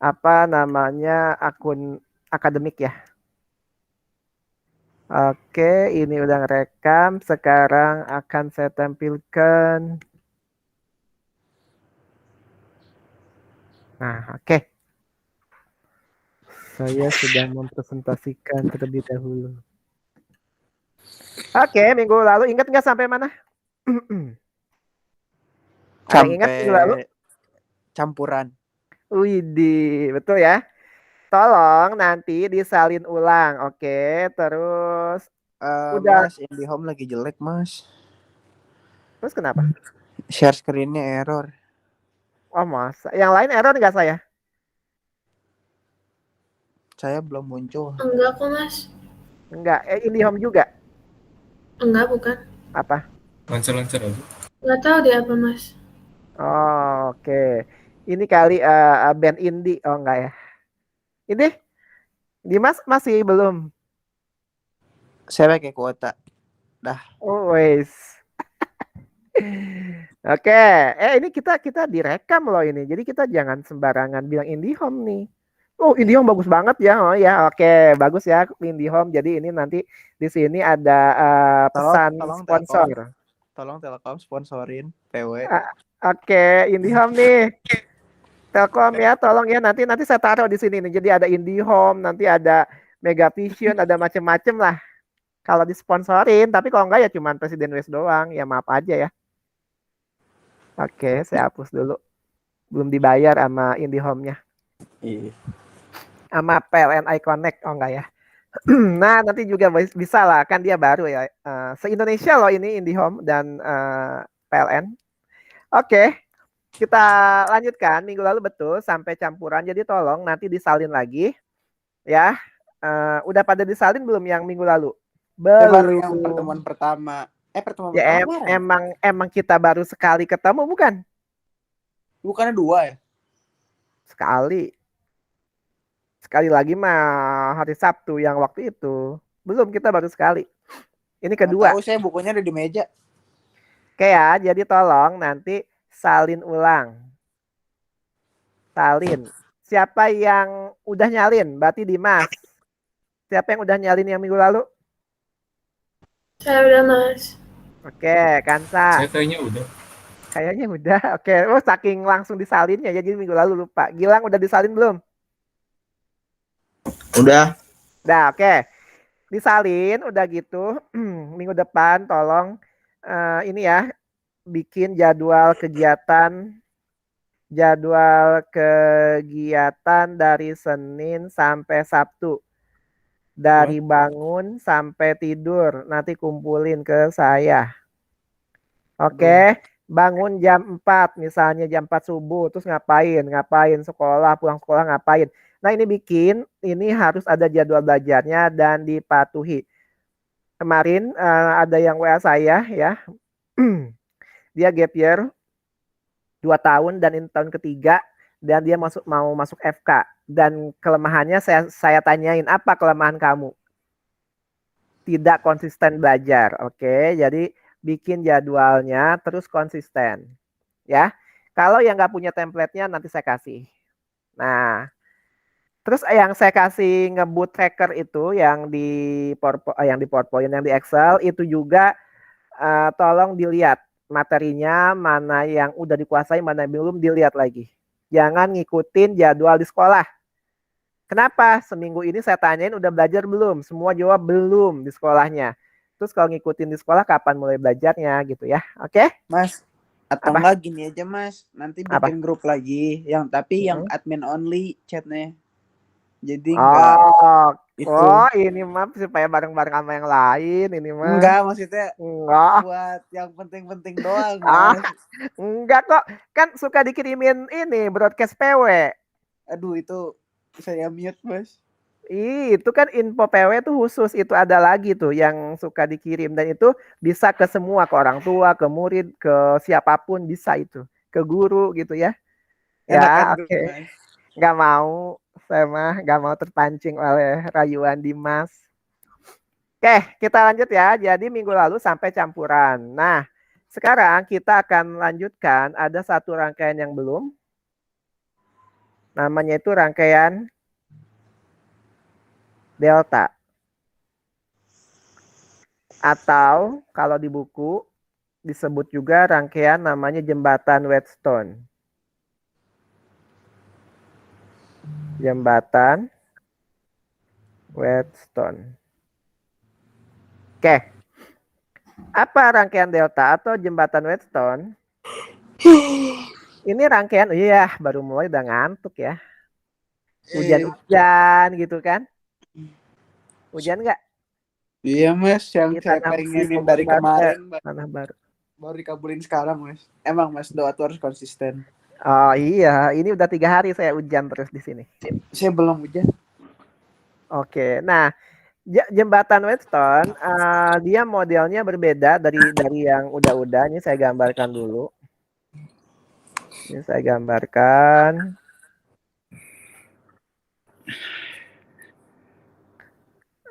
apa namanya akun akademik ya. Oke, ini udah ngerekam. Sekarang akan saya tampilkan. Nah, oke. Saya sedang mempresentasikan terlebih dahulu. Oke, minggu lalu ingat nggak sampai mana? Ada yang ingat Sampai minggu lalu? campuran. Widih, betul ya. Tolong nanti disalin ulang, oke? Terus udah, Mas, IndiHome lagi jelek, Mas. terus kenapa? Share screen-nya error. Oh masa, yang lain error nggak saya? Saya belum muncul. Enggak kok, Mas. Enggak, IndiHome juga. Enggak, bukan. Apa? Lancar-lancar aja. Enggak tahu dia apa, Mas. Oh, oke. Ini kali band indie, oh enggak ya? Ini Dimas masih belum. Saya pakai kuota. Dah. Oh, wes. Oke, ini kita kita direkam loh ini. Jadi kita jangan sembarangan bilang IndiHome nih. Oh, IndiHome bagus banget ya. Oh ya, oke, bagus ya IndiHome. Jadi ini nanti di sini ada pesan Tolong sponsor. Telkom. Tolong Telkom sponsorin PW. Oke, IndiHome nih. Telkom ya, tolong ya nanti saya taruh di sini nih. Jadi ada IndiHome, nanti ada Megavision, ada macem-macem lah. Kalau disponsorin, tapi kalau enggak ya cuman Presiden West doang. Ya maaf aja ya. Oke, saya hapus dulu. Belum dibayar sama IndiHome-nya. Iya. Sama PLN Connect, oh enggak ya. Nah, nanti juga bisa lah, kan dia baru ya. Se-Indonesia loh ini IndiHome dan PLN. Oke, kita lanjutkan. Minggu lalu betul sampai campuran, jadi tolong nanti disalin lagi. Ya, udah pada disalin belum yang minggu lalu? Belum. Baru yang Belum. pertemuan pertama. Pertemuan Ya pertama emang kita baru sekali ketemu bukan? Bukannya 2 ya? Sekali lagi mah hari Sabtu yang waktu itu. Belum, kita baru sekali. Ini kedua. Tahu, saya bukunya ada di meja. Oke ya, jadi tolong nanti salin ulang. Salin. Siapa yang udah nyalin? Berarti Dimas. Siapa yang udah nyalin yang minggu lalu? Saya udah, Mas. Oke, Kansa. Saya kayaknya udah. Kayaknya udah. Oke, oh saking langsung disalinnya jadi minggu lalu lupa. Gilang udah disalin belum? Udah. Udah, oke. Disalin udah gitu. Minggu depan tolong ini ya, bikin jadwal kegiatan dari Senin sampai Sabtu. Dari bangun sampai tidur, nanti kumpulin ke saya. Oke, bangun jam 4, misalnya jam 4 subuh, terus ngapain sekolah, pulang sekolah ngapain. Nah, ini harus ada jadwal belajarnya dan dipatuhi. Kemarin ada yang WA saya ya, dia gap year 2 tahun dan ini tahun ketiga dan dia mau masuk FK, dan kelemahannya saya tanyain, apa kelemahan kamu? Tidak konsisten belajar. Oke, jadi bikin jadwalnya terus konsisten ya. Kalau yang nggak punya template-nya nanti saya kasih. Nah, terus yang saya kasih ngebut tracker itu yang di PowerPoint, yang di Excel itu juga tolong dilihat materinya, mana yang udah dikuasai, mana yang belum, dilihat lagi. Jangan ngikutin jadwal di sekolah. Kenapa? Seminggu ini saya tanyain udah belajar belum? Semua jawab belum di sekolahnya. Terus kalau ngikutin di sekolah kapan mulai belajarnya gitu ya. Oke? Mas, atau Apa? enggak gini aja, Mas. Nanti bikin Apa? grup lagi yang admin only chatnya. Jadi ini mah supaya bareng-bareng sama yang lain ini mah. Enggak, maksudnya enggak buat yang penting-penting doang, Mas. Mas. Enggak kok. Kan suka dikirimin ini broadcast PW. Aduh, itu saya mute, Mas. Itu kan info PW tuh khusus, itu ada lagi tuh yang suka dikirim, dan itu bisa ke semua, ke orang tua, ke murid, ke siapapun bisa itu, ke guru gitu ya. Ya, oke. Nggak mau, saya mah nggak mau terpancing oleh rayuan Dimas. Oke, kita lanjut ya. Jadi minggu lalu sampai campuran. Nah, sekarang kita akan lanjutkan, ada satu rangkaian yang belum. Namanya itu rangkaian delta. Atau kalau di buku disebut juga rangkaian namanya jembatan Wheatstone. Jembatan Wheatstone. Oke. Apa rangkaian delta atau jembatan Wheatstone? Ini rangkaian, iya baru mulai udah ngantuk ya. Hujan-hujan gitu kan. Hujan nggak? Iya mas, yang Di saya tanah pengenin di dari baru, kemarin tanah baru. baru dikabulin sekarang mas. Emang mas, doa tuh harus konsisten. Oh iya, ini udah 3 hari saya hujan terus di sini. Saya belum hujan. Oke, nah jembatan Wheatstone dia modelnya berbeda dari yang udah-udah. Ini saya gambarkan dulu. Ini saya gambarkan.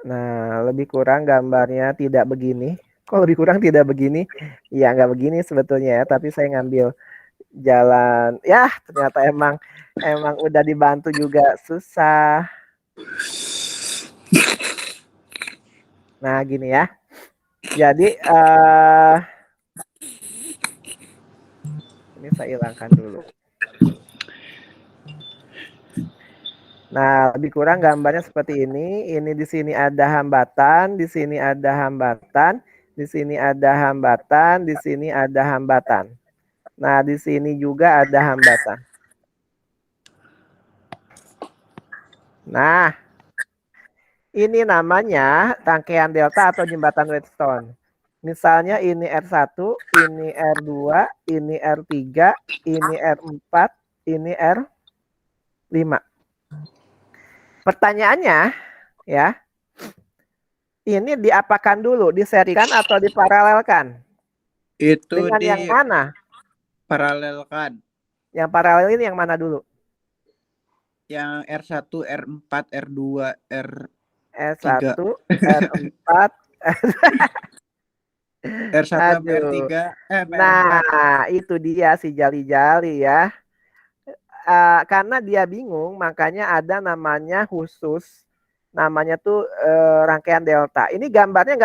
Nah, lebih kurang gambarnya tidak begini. Kok lebih kurang tidak begini? Ya nggak begini sebetulnya ya, tapi saya ngambil jalan. Ya ternyata emang udah dibantu juga susah. Nah gini ya. Jadi ini saya hilangkan dulu. Nah, lebih kurang gambarnya seperti ini. Ini di sini ada hambatan, di sini ada hambatan, di sini ada hambatan, di sini ada hambatan. Nah, di sini juga ada hambatan. Nah, ini namanya rangkaian delta atau jembatan Wheatstone. Misalnya ini R1, ini R2, ini R3, ini R4, ini R5. Pertanyaannya ya, ini diapakan dulu, diserikan atau diparalelkan? Itu Dengan yang mana? paralelkan. Yang paralel ini yang mana dulu? Yang R1, R4, R2, R3. R1, R4, R1 sampai aduh. R3, R4. Nah, itu dia si jali-jali ya. Karena dia bingung, makanya ada namanya khusus, namanya tuh rangkaian delta. Ini gambarnya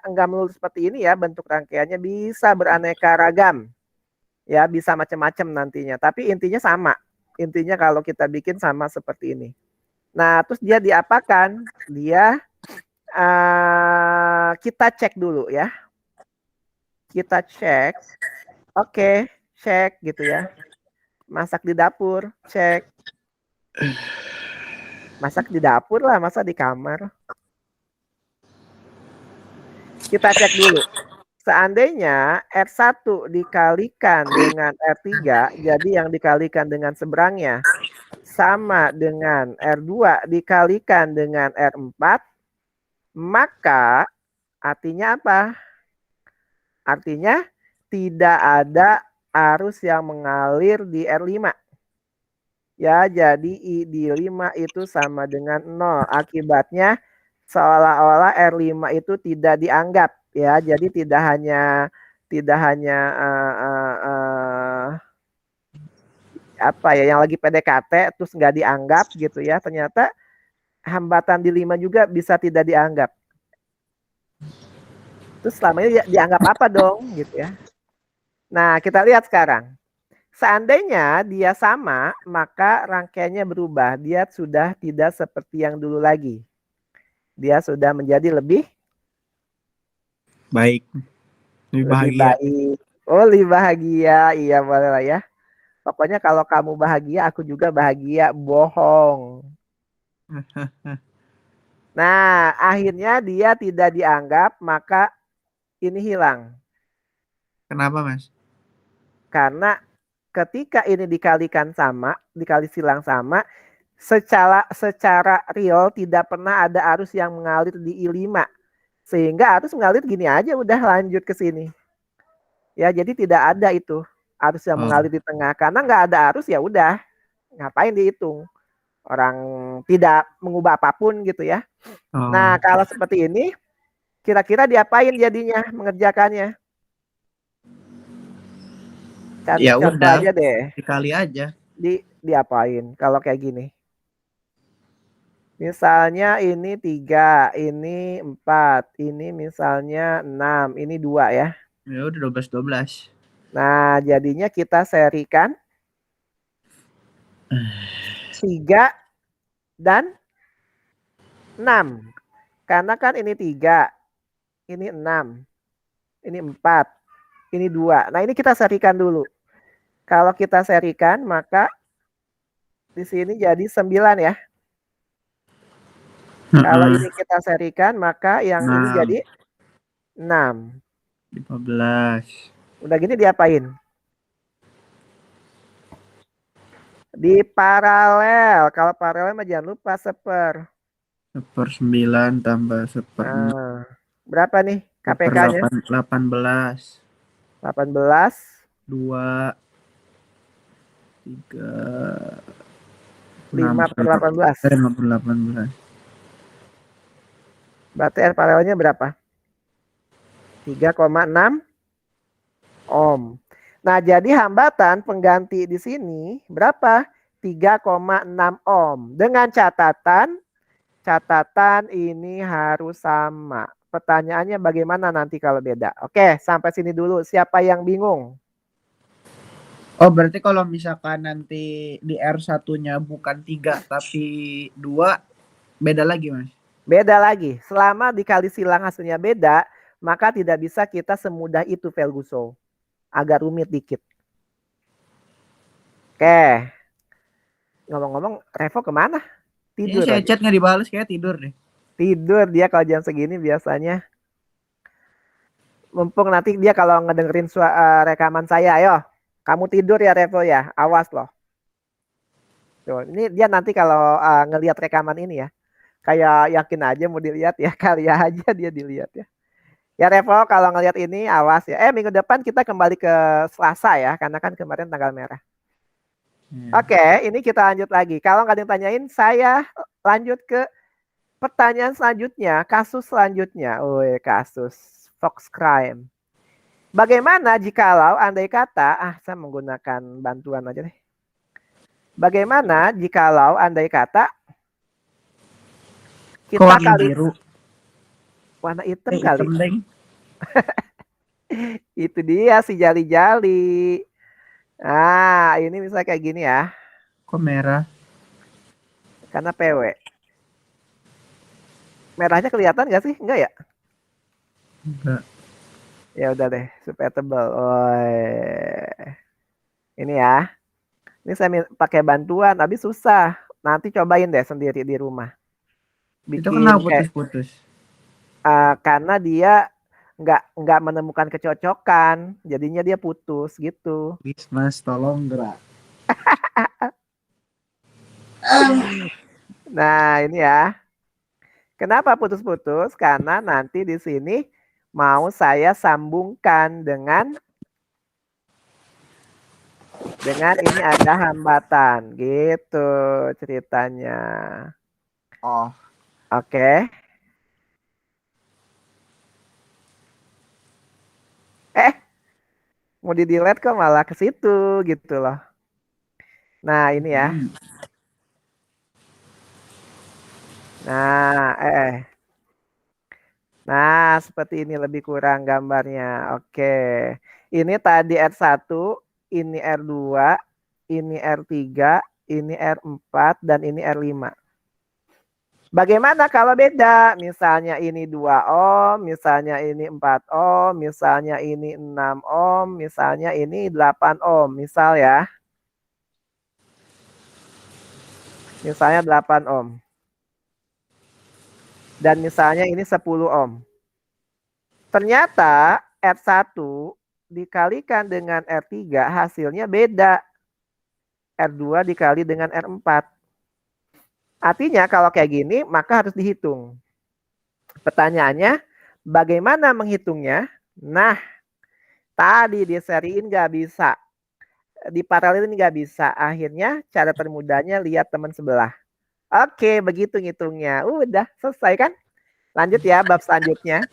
nggak melulu seperti ini ya, bentuk rangkaiannya bisa beraneka ragam, ya bisa macam-macam nantinya. Tapi intinya sama. Intinya kalau kita bikin sama seperti ini. Nah, terus dia diapakan? Dia kita cek dulu ya. Kita cek. Oke, cek gitu ya. Masak di dapur, cek. Masak di dapur lah, masa di kamar. Kita cek dulu. Seandainya R1 dikalikan dengan R3, jadi yang dikalikan dengan seberangnya sama dengan R2 dikalikan dengan R4, maka artinya apa? Artinya tidak ada arus yang mengalir di R5. Ya, jadi I di 5 itu sama dengan 0. Akibatnya seolah-olah R5 itu tidak dianggap ya. Jadi tidak hanya apa ya yang lagi PDKT terus nggak dianggap gitu ya. Ternyata hambatan di 5 juga bisa tidak dianggap. Terus selama ini dianggap apa dong gitu ya. Nah, kita lihat sekarang. Seandainya dia sama, maka rangkaiannya berubah. Dia sudah tidak seperti yang dulu lagi. Dia sudah menjadi lebih baik. Lebih bahagia. Baik. Oh, lebih bahagia. Iya, boleh lah ya. Pokoknya kalau kamu bahagia, aku juga bahagia. Bohong. Nah, akhirnya dia tidak dianggap, maka ini hilang. Kenapa, Mas? Karena ketika ini dikalikan sama, dikali silang sama, secara real tidak pernah ada arus yang mengalir di I5. Sehingga arus mengalir gini aja udah lanjut ke sini. Ya, jadi tidak ada itu arus yang mengalir di tengah. Karena nggak ada arus ya udah. Ngapain dihitung? Orang tidak mengubah apapun gitu ya. Nah, kalau seperti ini kira-kira diapain jadinya mengerjakannya? Ya Contoh udah, aja deh. dikali aja. diapain kalau kayak gini? Misalnya ini 3, ini 4, ini misalnya 6, ini 2 ya. Ya udah 12. Nah, jadinya kita serikan 3 dan 6. Karena kan ini 3, ini 6, ini 4, ini 2. Nah, ini kita serikan dulu. Kalau kita serikan, maka di sini jadi 9 ya. Kalau ini kita serikan, maka yang ini jadi 6. 15. Udah gini diapain? Di paralel. Kalau paralel mah jangan lupa seper. 1/9 tambah 1/6. Nah, berapa nih Seper KPK-nya? 18. 18. 2, 3, 5 per 18. 18. Berarti R paralelnya berapa? 3,6 ohm. Nah, jadi hambatan pengganti di sini berapa? 3,6 ohm. Dengan catatan ini harus sama. Pertanyaannya bagaimana nanti kalau beda? Oke, sampai sini dulu. Siapa yang bingung? Oh, berarti kalau misalkan nanti di R1-nya bukan 3 tapi 2, beda lagi, Mas? Beda lagi. Selama dikali silang hasilnya beda, maka tidak bisa kita semudah itu Velguso. Agak rumit dikit. Oke. Ngomong-ngomong, Revo kemana? Tidur. Ini saya chat nggak dibales, kayak tidur deh. Tidur dia kalau jam segini biasanya. Mumpung nanti dia kalau ngedengerin rekaman saya, ayo. Kamu tidur ya Revo ya, awas loh. Tuh, ini dia nanti kalau ngelihat rekaman ini ya, kayak yakin aja mau dilihat ya, kali aja dia dilihat ya. Ya Revo kalau ngelihat ini awas ya. Minggu depan kita kembali ke Selasa ya, karena kan kemarin tanggal merah. Oke, ini kita lanjut lagi. Kalau nggak ada yang tanyain, saya lanjut ke pertanyaan selanjutnya, kasus selanjutnya. Kasus Fox Crime. Bagaimana jikalau andai kata, saya menggunakan bantuan aja deh. Bagaimana jikalau andai kata kita warna biru? Warna hitam kali. Hitam, deng. Itu dia si jali-jali. Nah, ini misalnya kayak gini ya. Kok merah? Karena PW. Merahnya kelihatan nggak sih? Enggak ya? Enggak. Ya udah deh, supaya tebal. Ini ya. Ini saya pakai bantuan, tapi susah. Nanti cobain deh sendiri di rumah. Itu kenapa Bikin putus-putus? karena dia nggak menemukan kecocokan, jadinya dia putus gitu. Please, Mas, tolong gerak. Nah, ini ya. Kenapa putus-putus? Karena nanti di sini mau saya sambungkan dengan ini ada hambatan gitu ceritanya. Oh. Oke. Mau di delete kok malah ke situ gitu loh. Nah, ini ya. Nah, Nah, seperti ini lebih kurang gambarnya. Oke. Ini tadi R1, ini R2, ini R3, ini R4, dan ini R5. Bagaimana kalau beda? Misalnya ini 2 ohm, misalnya ini 4 ohm, misalnya ini 6 ohm, misalnya ini 8 ohm. Misal ya. Misalnya 8 ohm. Dan misalnya ini 10 ohm. Ternyata R1 dikalikan dengan R3 hasilnya beda. R2 dikali dengan R4. Artinya kalau kayak gini maka harus dihitung. Pertanyaannya bagaimana menghitungnya? Nah, tadi diseriin nggak bisa. Diparalelin nggak bisa. Akhirnya cara termudahnya lihat teman sebelah. Oke, begitu ngitungnya. Udah selesai kan? Lanjut ya bab selanjutnya.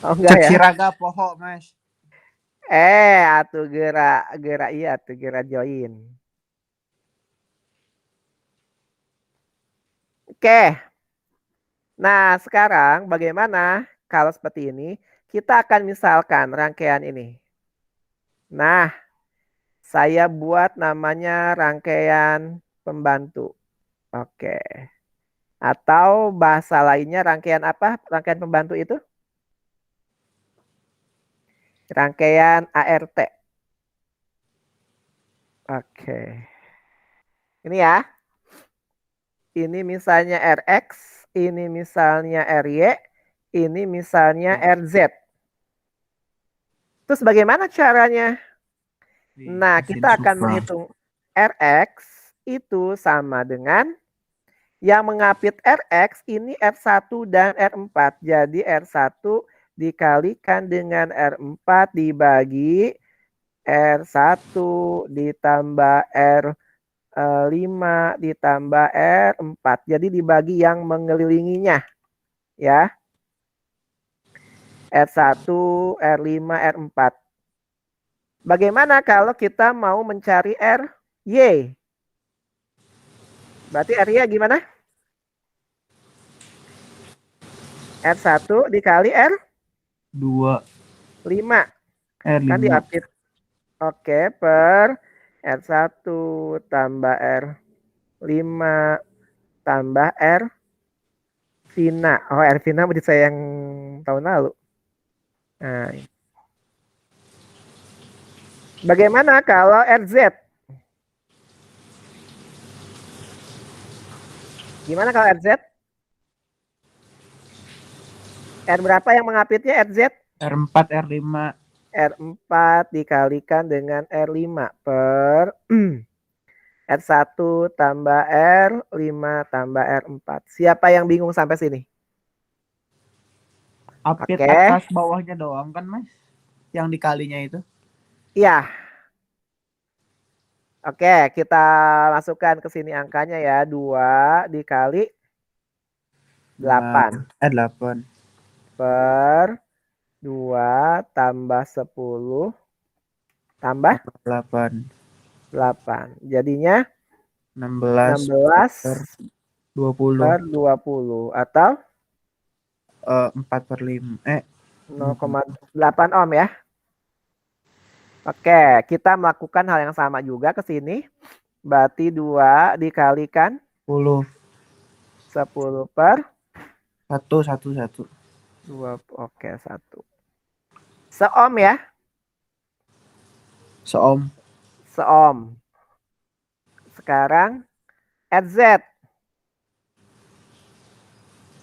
Oh enggak ya? Siraga poho, Mas. Atuh gerak iya atuh gerak join. Oke. Nah, sekarang bagaimana kalau seperti ini? Kita akan misalkan rangkaian ini. Nah, saya buat namanya rangkaian pembantu. Oke. Atau bahasa lainnya rangkaian apa? Rangkaian pembantu itu? Rangkaian ART. Oke. Ini ya. Ini misalnya RX, ini misalnya RY, ini misalnya RZ. Terus bagaimana caranya? Nah, kita akan menghitung RX itu sama dengan yang mengapit RX ini R1 dan R4. Jadi R1 dikalikan dengan R4 dibagi R1 ditambah R5 ditambah R4. Jadi dibagi yang mengelilinginya. Ya. R1, R5, R4. Bagaimana kalau kita mau mencari RY? Berarti R-nya gimana? R1 dikali R2. 5. R5. Kan diapit. Oke, per R1 tambah R5 tambah R Vina. Oh, R Vina menjadi saya yang tahun lalu. Nah. Bagaimana kalau RZ? Gimana kalau RZ? R berapa yang mengapitnya RZ? R4, R5. R4 dikalikan dengan R5 per R1 tambah R5 tambah R4. Siapa yang bingung sampai sini? Apit Oke. atas bawahnya doang kan, Mas? Yang dikalinya itu. Iya. Oke, kita masukkan ke sini angkanya ya. 2 dikali 8. 8. Per 2 tambah 10 tambah 8. 8. Jadinya 16 per 20. per 20 atau 4 per 5. 0,8 ohm ya. Oke, kita melakukan hal yang sama juga ke sini. Berarti 2 dikalikan 10. 10 per 1. 2. Oke, 1. Seohm ya. Seohm. Seohm. Sekarang RZ.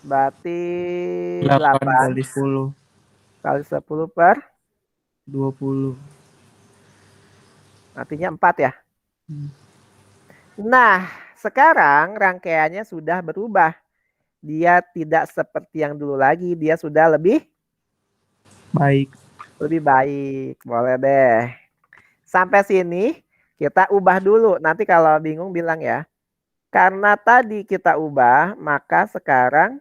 Berarti 8 8 kali 10. kali 10 per 20. artinya 4 ya. Nah, sekarang rangkaiannya sudah berubah. Dia tidak seperti yang dulu lagi. Dia sudah lebih baik. Lebih baik. Boleh deh. Sampai sini kita ubah dulu. Nanti kalau bingung bilang ya. Karena tadi kita ubah, maka sekarang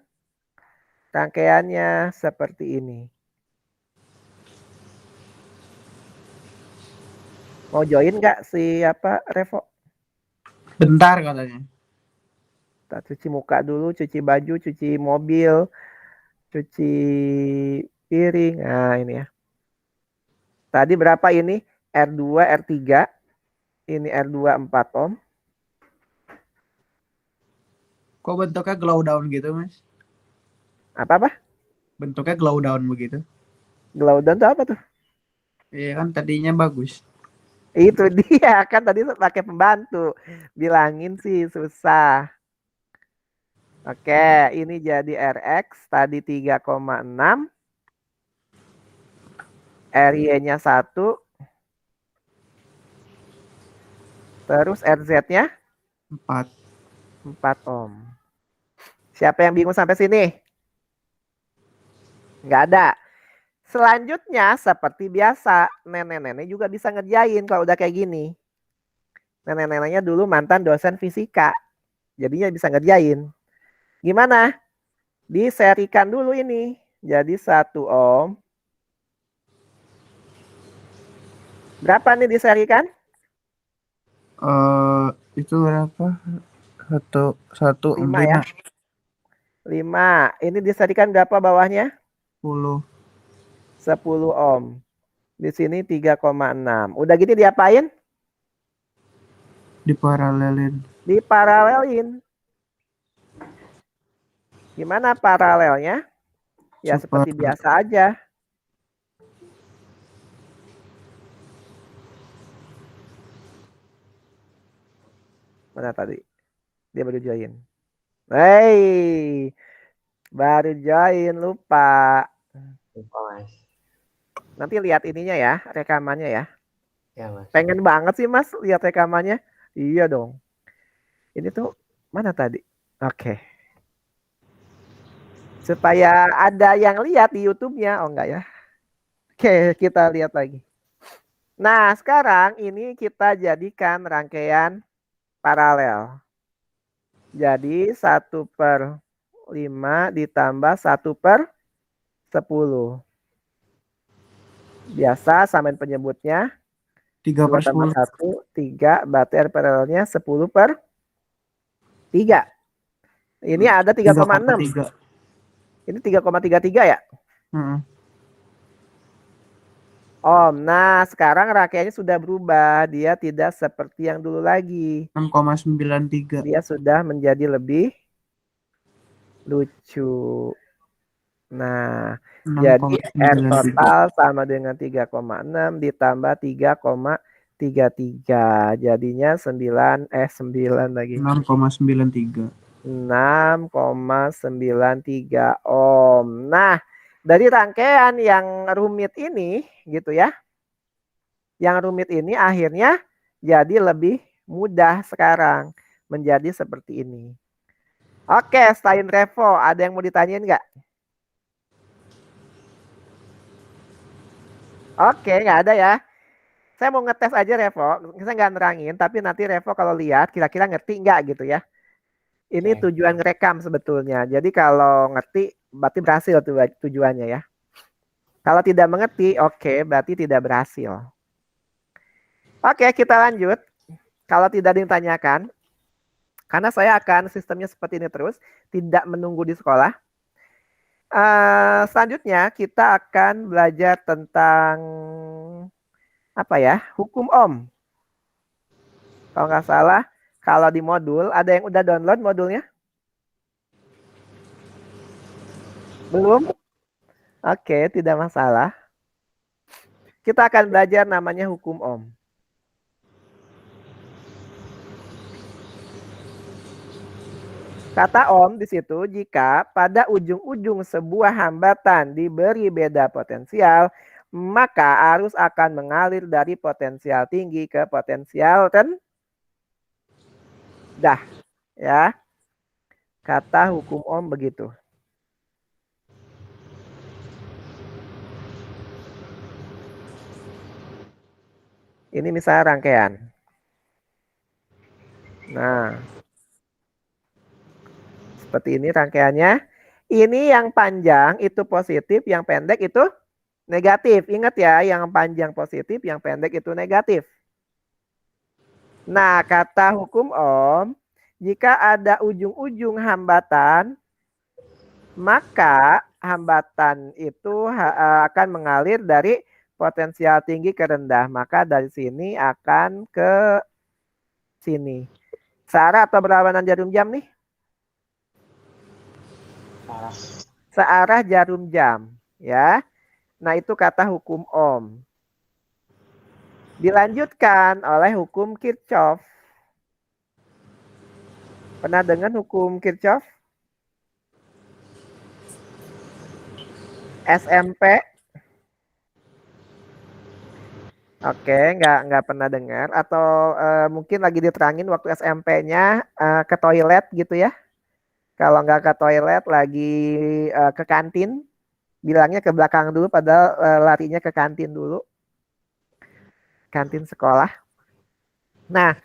rangkaiannya seperti ini. Mau join nggak si Revo? Bentar katanya. Kita cuci muka dulu, cuci baju, cuci mobil, cuci piring. Nah ini ya. Tadi berapa ini? R2, R3. Ini R2 4 ohm. Kok bentuknya glow down gitu, Mas? Apa? Bentuknya glow down begitu. Glow down itu apa tuh? Iya kan tadinya bagus. Itu dia kan tadi pakai pembantu. Bilangin sih susah. Oke, ini jadi RX tadi 3,6. RY-nya 1. Terus RZ-nya 4. 4 ohm. Siapa yang bingung sampai sini? Nggak ada. Selanjutnya seperti biasa, nenek-nenek juga bisa ngerjain kalau udah kayak gini. Nenek-neneknya dulu mantan dosen fisika. Jadinya bisa ngerjain. Gimana? Diserikan dulu ini. Jadi 1 ohm. Berapa nih diserikan? Itu berapa? 1 5 ya. 5. Ini disadikan berapa bawahnya? 10. 10 ohm. Di sini 3,6. Udah gitu diapain? Diparalelin. Diparalelin. Gimana paralelnya? Ya seperti biasa aja. Mana tadi? Dia baru join. Hei, baru join, lupa. Lupa, Mas. Nanti lihat ininya ya, rekamannya ya. Ya, Mas. Pengen banget sih Mas lihat rekamannya. Iya dong. Ini tuh mana tadi? Oke. Supaya ada yang lihat di YouTube-nya. Oh enggak ya. Oke, kita lihat lagi. Nah, sekarang ini kita jadikan rangkaian paralel. Jadi 1/5 ditambah 1/10. Biasa samain penyebutnya. 3 per 2 tambah 10. 1, 3. Berarti R paralelnya 10/3. Ini ada 3,6. 3,3. Ini 3,33 ya? Heeh. Om, nah sekarang rangkaiannya sudah berubah. Dia tidak seperti yang dulu lagi. 6,93. Dia sudah menjadi lebih lucu. Nah, jadi R 6,93. total sama dengan 3,6 ditambah 3,33. Jadinya 9 lagi. 6,93. 6,93 ohm. Nah, dari rangkaian yang rumit ini gitu ya. Yang rumit ini akhirnya jadi lebih mudah sekarang. Menjadi seperti ini. Oke, Stein Revo, ada yang mau ditanyain nggak? Oke, nggak ada ya. Saya mau ngetes aja Revo. Saya nggak nerangin, tapi nanti Revo kalau lihat kira-kira ngerti nggak gitu ya. Ini Oke. tujuan ngerekam sebetulnya. Jadi kalau ngerti, berarti berhasil tuh tujuannya ya. Kalau tidak mengerti, oke, berarti tidak berhasil. Oke, kita lanjut. Kalau tidak ditanyakan, karena saya akan sistemnya seperti ini terus, tidak menunggu di sekolah. Selanjutnya kita akan belajar tentang apa ya? Hukum Ohm. Kalau nggak salah, kalau di modul ada yang udah download modulnya? Belum? Oke, tidak masalah. Kita akan belajar namanya hukum Ohm. Kata Ohm di situ jika pada ujung-ujung sebuah hambatan diberi beda potensial, maka arus akan mengalir dari potensial tinggi ke potensial rendah. Ya. Kata hukum Ohm begitu. Ini misalnya rangkaian. Nah. Seperti ini rangkaiannya. Ini yang panjang itu positif, yang pendek itu negatif. Ingat ya, yang panjang positif, yang pendek itu negatif. Nah, kata hukum Ohm, jika ada ujung-ujung hambatan, maka hambatan itu akan mengalir dari potensial tinggi ke rendah. Maka dari sini akan ke sini. Searah atau berlawanan jarum jam nih? Searah jarum jam, ya. Nah, itu kata hukum Ohm. Dilanjutkan oleh hukum Kirchhoff. Pernah dengar hukum Kirchhoff? SMP? Oke, nggak pernah dengar. Atau mungkin lagi diterangin waktu SMP-nya ke toilet gitu ya. Kalau nggak ke toilet, lagi ke kantin. Bilangnya ke belakang dulu, padahal larinya ke kantin dulu. Kantin sekolah. Nah,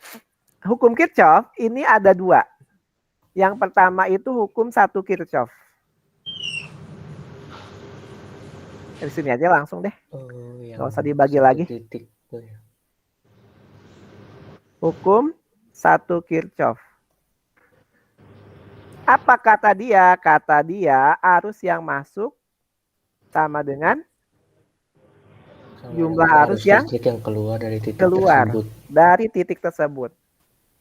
hukum Kirchhoff ini ada 2. Yang pertama itu hukum 1 Kirchhoff. Di sini aja langsung deh. Nggak usah dibagi lagi. Titik. Hukum 1 Kirchhoff. Apa kata dia? Kata dia arus yang masuk sama dengan Sama jumlah dengan arus yang listrik yang keluar dari titik keluar tersebut. dari titik tersebut.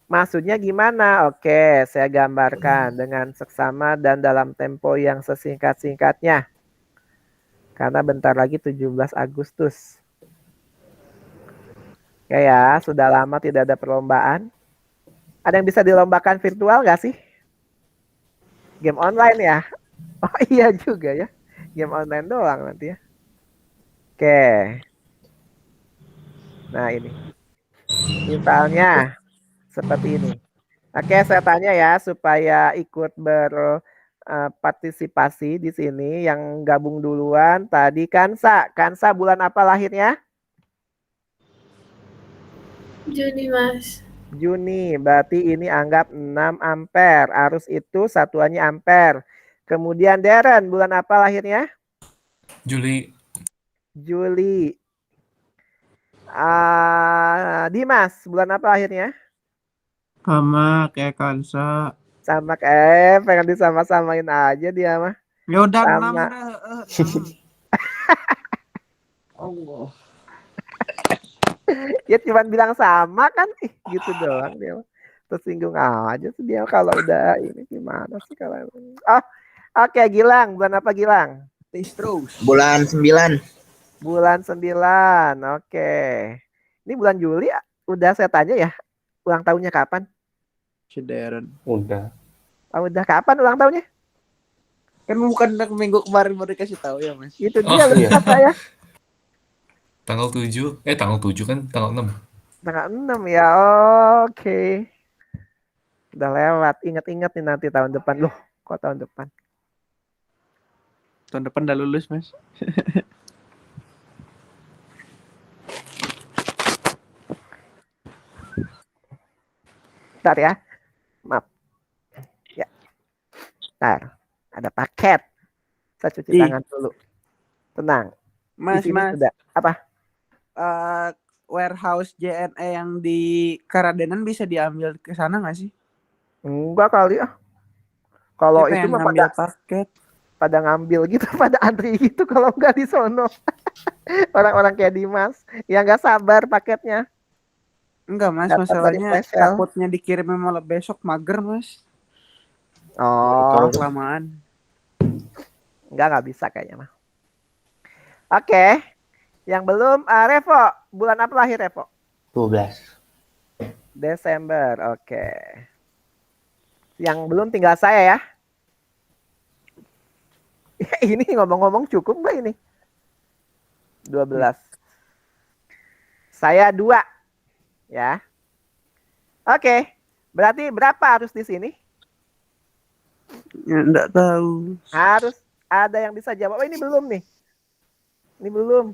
Maksudnya gimana? Oke, saya gambarkan dengan seksama dan dalam tempo yang sesingkat-singkatnya. Karena bentar lagi 17 Agustus. Oke ya, sudah lama tidak ada perlombaan. Ada yang bisa dilombakan virtual nggak sih? Game online ya? Oh iya juga ya. Game online doang nanti ya. Oke. Nah ini. Misalnya seperti ini. Oke, saya tanya ya supaya ikut berpartisipasi di sini. Yang gabung duluan tadi Kansa. Kansa bulan apa lahirnya? Juni, Mas. Juni. Berarti ini anggap 6 ampere. Arus itu satuannya ampere. Kemudian Darren bulan apa lahirnya? Juli. Juli. Dimas bulan apa lahirnya? Sama kayak Kansa. Sama pengen disama-samain aja dia mah. Ya udah 6 Sama. dah. Allah. Ya cuma bilang sama kan, gitu doang dia. Tersinggung aja tuh dia kalau udah ini gimana sih kalau. Oh, oke Gilang, bulan apa Gilang? Terus. Bulan 9. Bulan 9. Oke. Ini bulan Juli udah saya tanya ya. Ulang tahunnya kapan? Si Darren. Udah. Oh, udah kapan ulang tahunnya? Kan bukan minggu kemarin baru dikasih tahu ya, Mas. Itu Oh, dia iya. lupa saya. Tanggal 7. Tanggal 7 kan tanggal 6. Tanggal 6 ya. Oke. Udah lewat. Ingat-ingat nih nanti tahun depan. Loh, kok tahun depan? Tahun depan udah lulus, Mas. Bentar ya. Maaf. Ya. Bentar. Ada paket. Saya cuci Ih. tangan dulu. Tenang. Mas, Di sini Mas. sudah. Apa? Warehouse JNE yang di Karadenan bisa diambil ke sana nggak sih? Enggak kali ya. Kalau Saya itu pengen mah ngambil paket. pada ngambil gitu, pada antri gitu kalau nggak di sono. Orang-orang kayak Dimas yang nggak sabar paketnya. Enggak, Mas, Dapat dari masalahnya Special. takutnya dikirimnya malah besok mager, Mas. Oh, Kelamaan. nggak bisa kayaknya mah. Oke. Yang belum, Revo. Bulan apa lahir Revo? 12. Desember. Oke. Yang belum tinggal saya ya. Ini ngomong-ngomong cukup nggak ini? 12. Saya 2. Ya. Oke. Berarti berapa harus di sini? Ya, enggak tahu. Harus ada yang bisa jawab. Oh, ini belum nih. Ini belum.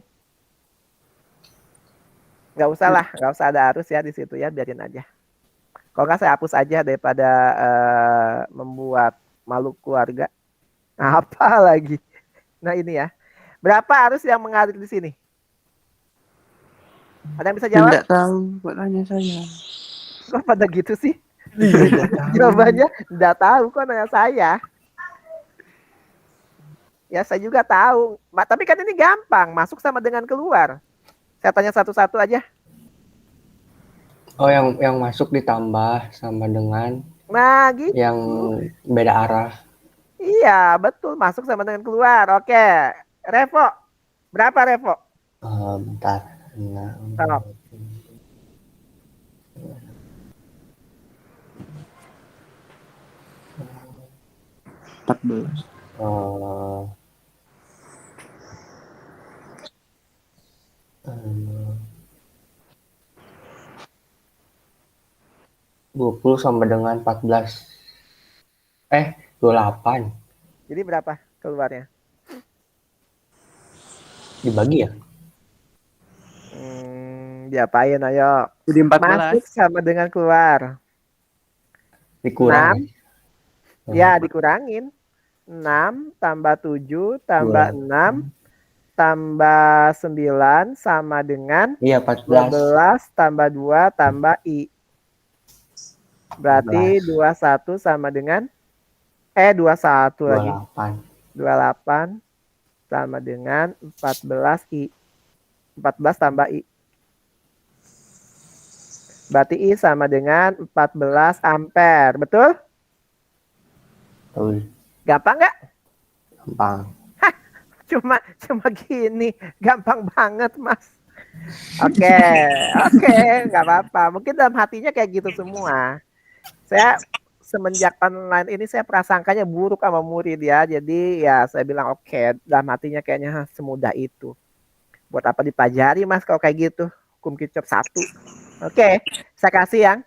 Nggak usah lah, nggak usah ada arus ya di situ ya, biarin aja. Kalau nggak saya hapus aja daripada membuat malu keluarga. Apa lagi? Nah ini ya. Berapa arus yang mengalir di sini? Ada yang bisa jawab? Enggak tahu, buat nanya saya. Kok pada gitu sih? Jawabannya enggak tahu kok nanya saya. Ya saya juga tahu. Tapi kan ini gampang, masuk sama dengan keluar. Saya tanya satu-satu aja. Oh, yang masuk ditambah sama dengan Nah, gitu. yang beda arah. Iya, betul. Masuk sama dengan keluar. Oke. Revo. Berapa Revo? Bentar. Tolong. Uh, 20 sama dengan 14. 28. Jadi berapa keluarnya? Dibagi ya? Diapain ayo? Jadi 14. Masuk sama dengan keluar. Dikurang. 6. Ya, dikurangin. 6 tambah 7 tambah 6 tambah 9 sama dengan Iya, 14. 12 tambah 2 tambah I. Berarti 21 sama dengan 21 lagi. 28. 28 sama dengan 14 I. 14 tambah I. Berarti I sama dengan 14 ampere. Betul? Betul. Gampang nggak? Gampang. Cuma gini. Gampang banget, Mas. Oke, nggak apa-apa. Mungkin dalam hatinya kayak gitu semua. Saya semenjak online ini saya prasangkanya buruk sama murid ya. Jadi ya saya bilang oke, dalam hatinya kayaknya semudah itu. Buat apa dipelajari Mas kalau kayak gitu? Hukum kicop 1. Oke, saya kasih yang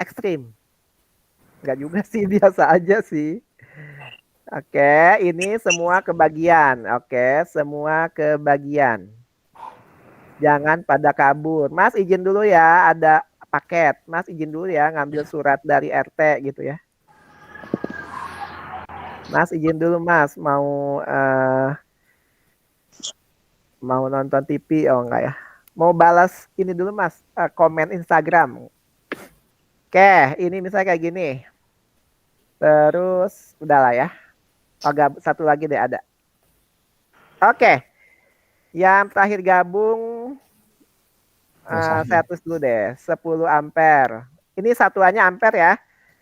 ekstrim. Enggak juga sih, biasa aja sih. Oke, ini semua kebagian. Oke, semua kebagian. Jangan pada kabur. Mas izin dulu ya, ada paket. Mas izin dulu ya ngambil surat dari RT gitu ya. Mas izin dulu Mas, mau nonton TV, oh enggak ya. Mau balas ini dulu Mas, komen Instagram. Oke, ini misalnya kayak gini. Terus udahlah ya. Agak satu lagi deh ada. Oke. Yang terakhir gabung saya tulis dulu deh, 10 ampere. Ini satuannya ampere ya.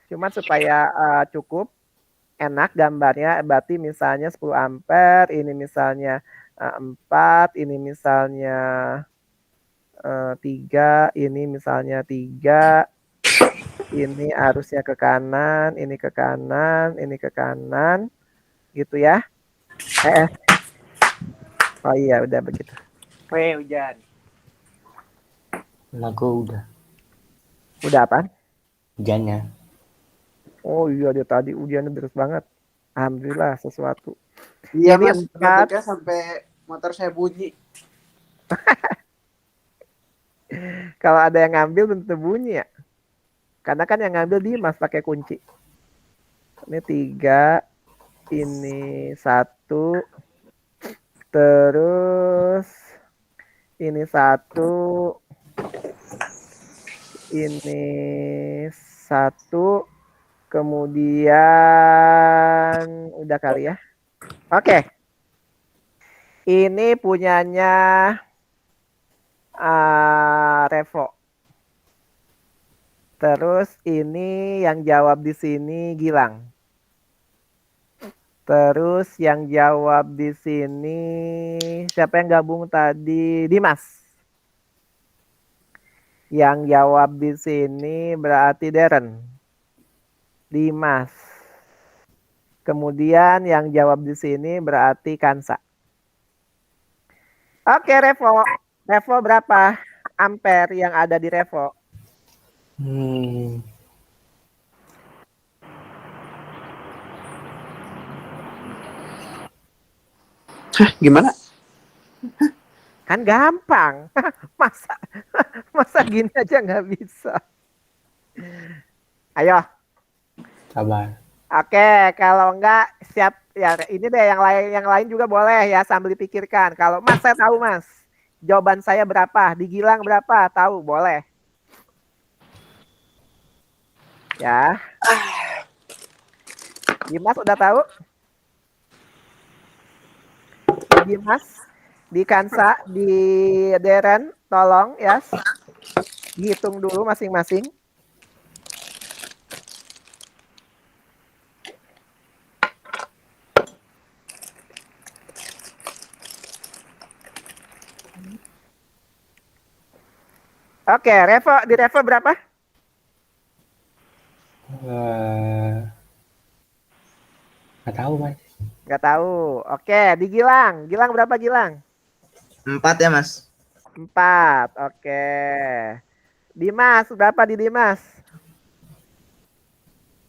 Cuman supaya cukup enak gambarnya, berarti misalnya 10 ampere, ini misalnya 4, ini misalnya 3, ini misalnya 3, ini arusnya ke kanan, ini ke kanan, ini ke kanan, gitu ya. Oh iya, udah begitu. Hujan. Lagu udah. Udah apaan? Hujannya. Oh iya, dia tadi ujiannya deras banget. Alhamdulillah sesuatu. Iya Ini Mas, 4. ngantuknya sampai motor saya bunyi. Kalau ada yang ngambil tentu bunyi ya. Karena kan yang ngambil Dimas pakai kunci. Ini 3, ini 1, terus ini 1, ini 1, kemudian udah kali ya. Oke. Ini punyanya Revo. Terus ini yang jawab di sini Gilang. Terus yang jawab di sini siapa yang gabung tadi? Dimas. Yang jawab di sini berarti Darren. Dimas. Kemudian yang jawab di sini berarti Kansa. Oke, Revo. Revo berapa ampere yang ada di Revo? Hah, gimana? Kan gampang. Masa gini aja nggak bisa. Ayo. Sabar. Oke, kalau enggak siap ya ini deh yang lain juga boleh ya sambil dipikirkan. Kalau Mas saya tahu Mas. Jawaban saya berapa? Di Gilang berapa? Tahu, boleh. Ya. Dimas udah tahu? Di Dimas, di Kansa, di Deren, tolong ya. Dihitung dulu masing-masing. Oke, Revo, di Revo berapa? Nggak tahu Mas. Nggak tahu. Oke, di Gilang. Gilang berapa Gilang? 4 ya Mas. 4. Oke. Dimas, berapa di Dimas?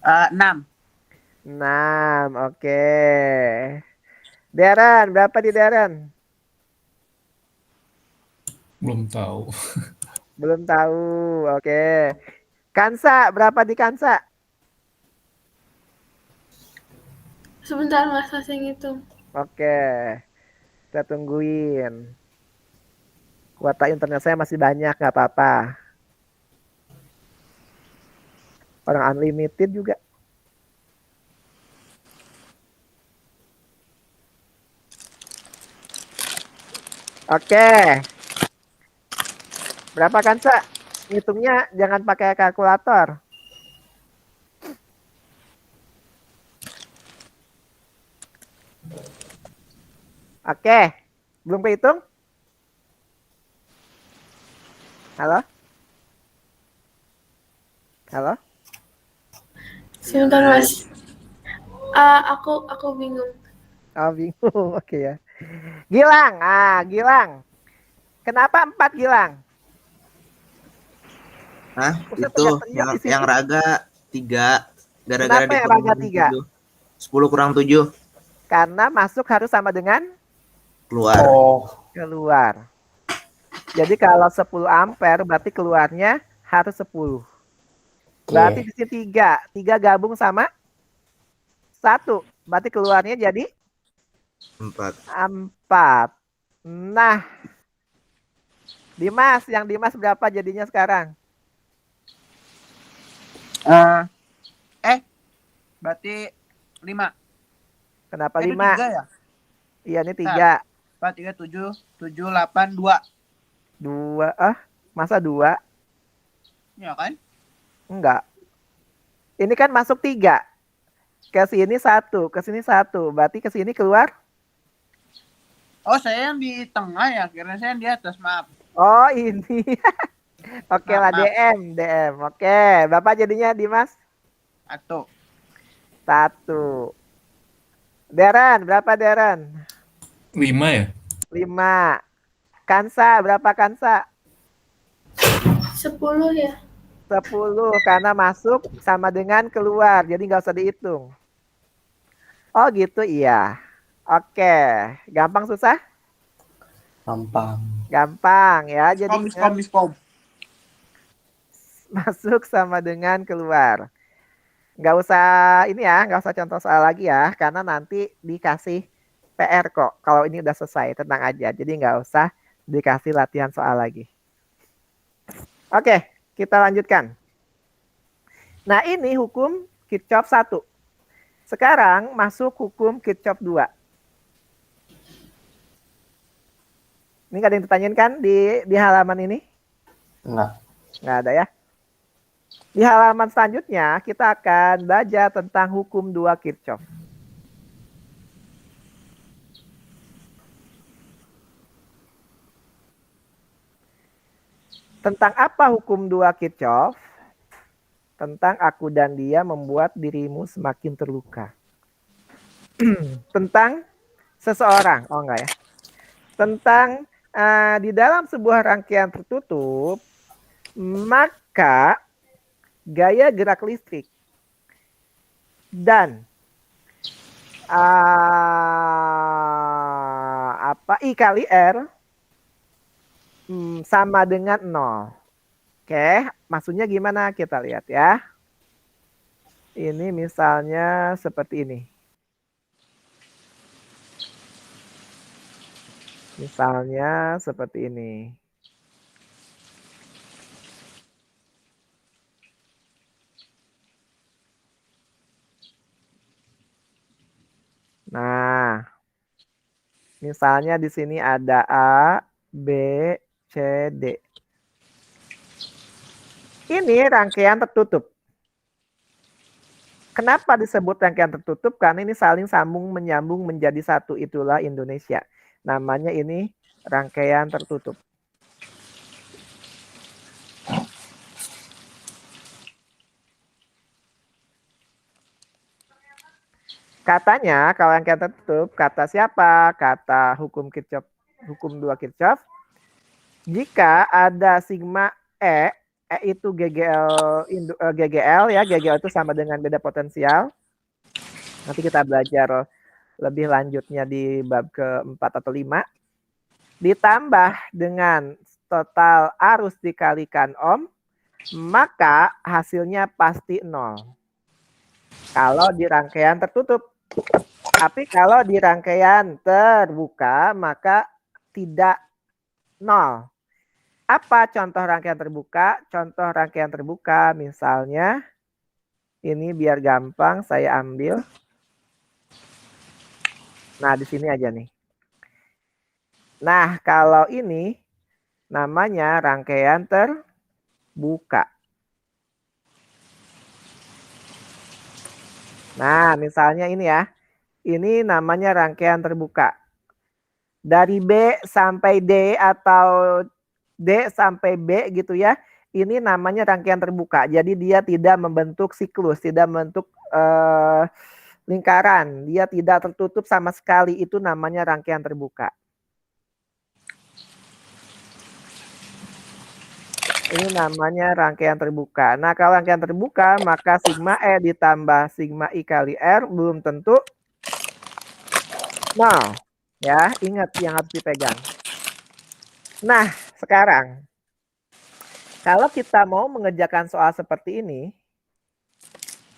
6. 6. Oke. Deren, berapa di Deren? Belum tahu. Belum tahu. Oke. Kansa, berapa di Kansa? Sebentar Mas, saya ngitung. Oke. Kita tungguin. Kuota internet saya masih banyak, nggak apa-apa. Orang unlimited juga. Oke. Berapa Kansa? Hitungnya jangan pakai kalkulator. Oke. Belum kehitung? Halo? Halo? Sebentar Mas. Aku bingung. Oh, bingung. Oke ya. Gilang. Gilang. Kenapa 4 Gilang? Hah? Usah Itu teriak-teriak di yang sini. raga 3. Gara-gara Kenapa yang raga dikurangin 3? 7. 10 kurang 7. Karena masuk harus sama dengan Keluar. Oh, keluar. Jadi kalau 10 ampere berarti keluarnya harus 10. Berarti di sini 3. 3 gabung sama 1. Berarti keluarnya jadi 4. 4. Nah, Dimas, yang Dimas berapa jadinya sekarang? Berarti 5. Kenapa Itu 5? 3 ya? Iya, ini 3. 4, 3, 7, 7, 8, 2. 2. Masa 2? Ya kan? Enggak. Ini kan masuk 3. Ke sini 1, ke sini 1. Berarti ke sini keluar? Oh, saya yang di tengah ya. Kira saya yang di atas, maaf. Oh, ini. Oke lah, Maaf. DM. Oke, Bapak jadinya Dimas? 1. 1. Deren, berapa Deren? 5 ya? 5. Kansa, berapa Kansa? 10 ya. 10, karena masuk sama dengan keluar, jadi nggak usah dihitung. Oh gitu, iya. Oke, gampang susah? gampang. Gampang ya, jadi Miskom. masuk sama dengan keluar. Nggak usah ini ya, nggak usah contoh soal lagi ya, karena nanti dikasih PR kok. Kalau ini udah selesai, tenang aja. Jadi nggak usah dikasih latihan soal lagi. Oke, kita lanjutkan. Nah ini hukum Kirchhoff 1. Sekarang masuk hukum Kirchhoff 2. Ini nggak ada yang ditanyain kan di halaman ini? Enggak. Nggak ada ya. Di halaman selanjutnya kita akan belajar tentang hukum 2 Kirchhoff. Tentang apa hukum 2 Kirchhoff? Tentang aku dan dia membuat dirimu semakin terluka. Tentang seseorang, oh enggak ya. Tentang di dalam sebuah rangkaian tertutup, maka gaya gerak listrik dan I kali R sama dengan 0. Oke, maksudnya gimana? Kita lihat ya. Ini misalnya seperti ini. Misalnya seperti ini. Nah, misalnya di sini ada A, B, C, D. Ini rangkaian tertutup. Kenapa disebut rangkaian tertutup? Karena ini saling sambung menyambung menjadi satu. Itulah Indonesia. Namanya ini rangkaian tertutup. Katanya kalau rangkaian tertutup, kata siapa? Kata hukum Kirchhoff, hukum 2 Kirchhoff. Jika ada sigma E itu GGL ya, GGL itu sama dengan beda potensial. Nanti kita belajar lebih lanjutnya di bab keempat atau 5. Ditambah dengan total arus dikalikan ohm, maka hasilnya pasti 0. Kalau di rangkaian tertutup. Tapi kalau di rangkaian terbuka, maka tidak 0. Apa contoh rangkaian terbuka? Contoh rangkaian terbuka misalnya, ini biar gampang saya ambil. Nah, di sini aja nih. Nah, kalau ini namanya rangkaian terbuka. Nah, misalnya ini ya. Ini namanya rangkaian terbuka. Dari B sampai D atau D sampai B gitu ya. Ini namanya rangkaian terbuka. Jadi dia tidak membentuk siklus, tidak membentuk lingkaran. Dia tidak tertutup sama sekali. Itu namanya rangkaian terbuka. Ini namanya rangkaian terbuka. Nah, kalau rangkaian terbuka, maka sigma E ditambah sigma I kali R belum tentu 0. Ya, ingat yang harus dipegang. Nah, sekarang kalau kita mau mengerjakan soal seperti ini,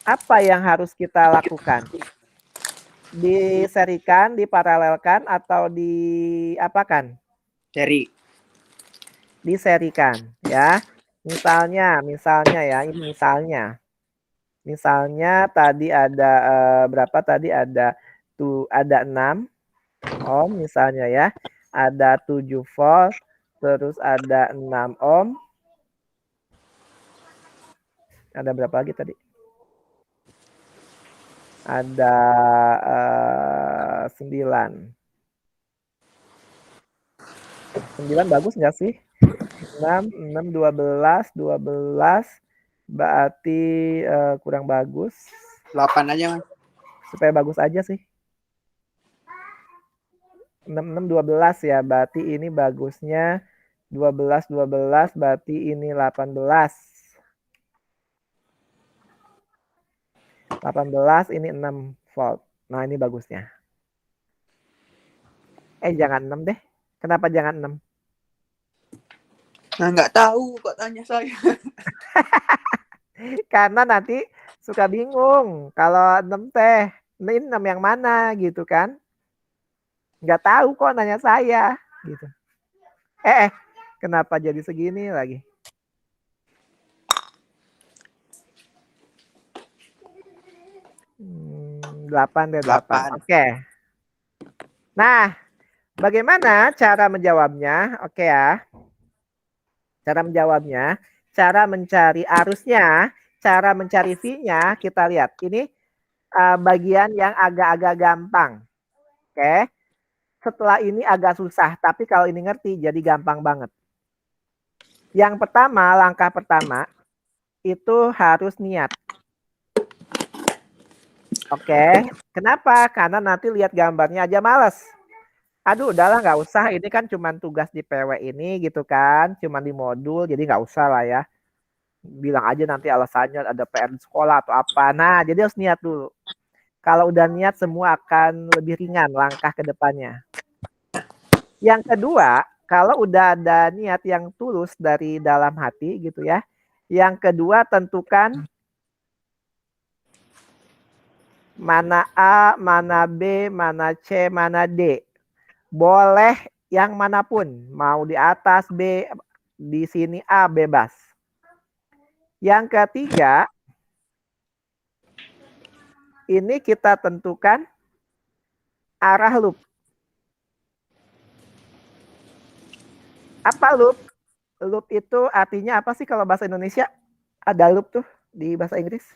apa yang harus kita lakukan? Diserikan, diparalelkan, atau diapakan? Seri. Diserikan, ya. Misalnya ya, ini misalnya. Misalnya tadi ada berapa tadi ada 6 ohm misalnya ya. Ada 7 volt, terus ada 6 ohm. Ada berapa lagi tadi? Ada 9. 9 bagus nggak sih? 6, 12 berarti kurang bagus. 8 aja, Mas. Supaya bagus aja sih. 6, 12 ya, berarti ini bagusnya 12 berarti ini 18. 18 ini 6 volt. Nah, ini bagusnya. Jangan 6 deh. Kenapa jangan 6? Nah, nggak tahu kok tanya saya. Karena nanti suka bingung. Kalau 6 teh, ini 6 yang mana gitu kan. Nggak tahu kok nanya saya. Gitu. Kenapa jadi segini lagi? Delapan deh, 8. Oke. Nah, bagaimana cara menjawabnya? Oke ya. Cara menjawabnya, cara mencari arusnya, cara mencari V-nya, kita lihat. Ini bagian yang agak-agak gampang. Oke. Setelah ini agak susah, tapi kalau ini ngerti jadi gampang banget. Yang pertama, langkah pertama, itu harus niat. Oke. Kenapa? Karena nanti lihat gambarnya aja males. Aduh, udahlah nggak usah. Ini kan cuma tugas di PW ini gitu kan. Cuma di modul, jadi nggak usah lah ya. Bilang aja nanti alasannya ada PR di sekolah atau apa. Nah, jadi harus niat dulu. Kalau udah niat, semua akan lebih ringan langkah ke depannya. Yang kedua, kalau udah ada niat yang tulus dari dalam hati gitu ya. Yang kedua, tentukan mana A, mana B, mana C, mana D. Boleh yang manapun. Mau di atas B, di sini A, bebas. Yang ketiga, ini kita tentukan arah loop. Apa loop? Loop itu artinya apa sih kalau bahasa Indonesia? Ada loop tuh di bahasa Inggris.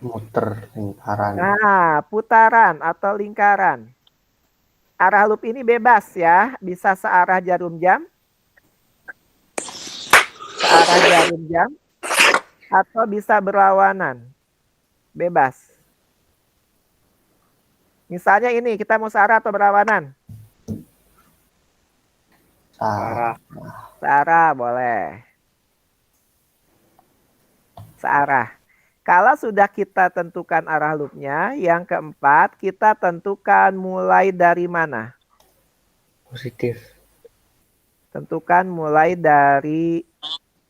Muter lingkaran. Nah, putaran atau lingkaran. Arah loop ini bebas ya, bisa searah jarum jam, atau bisa berlawanan. Bebas. Misalnya ini, kita mau searah atau berlawanan? Searah boleh. Searah. Kalau sudah kita tentukan arah loopnya, yang keempat kita tentukan mulai dari mana? Positif. Tentukan mulai dari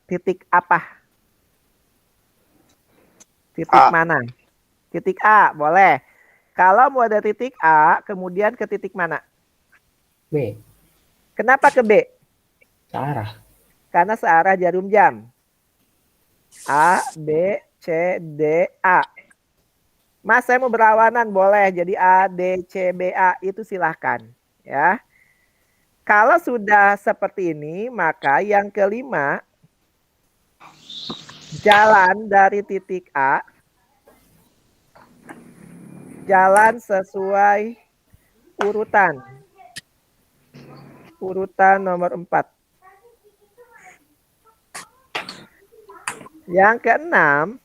titik apa? Titik mana? Titik A, boleh. Kalau mau ada titik A, kemudian ke titik mana? B. Kenapa ke B? Searah. Karena searah jarum jam. A, B, C, D, A. Mas, saya mau berlawanan, boleh. Jadi A, D, C, B, A. Itu silahkan. Ya. Kalau sudah seperti ini, maka yang kelima, jalan dari titik A, jalan sesuai urutan. Urutan nomor 4. Yang keenam,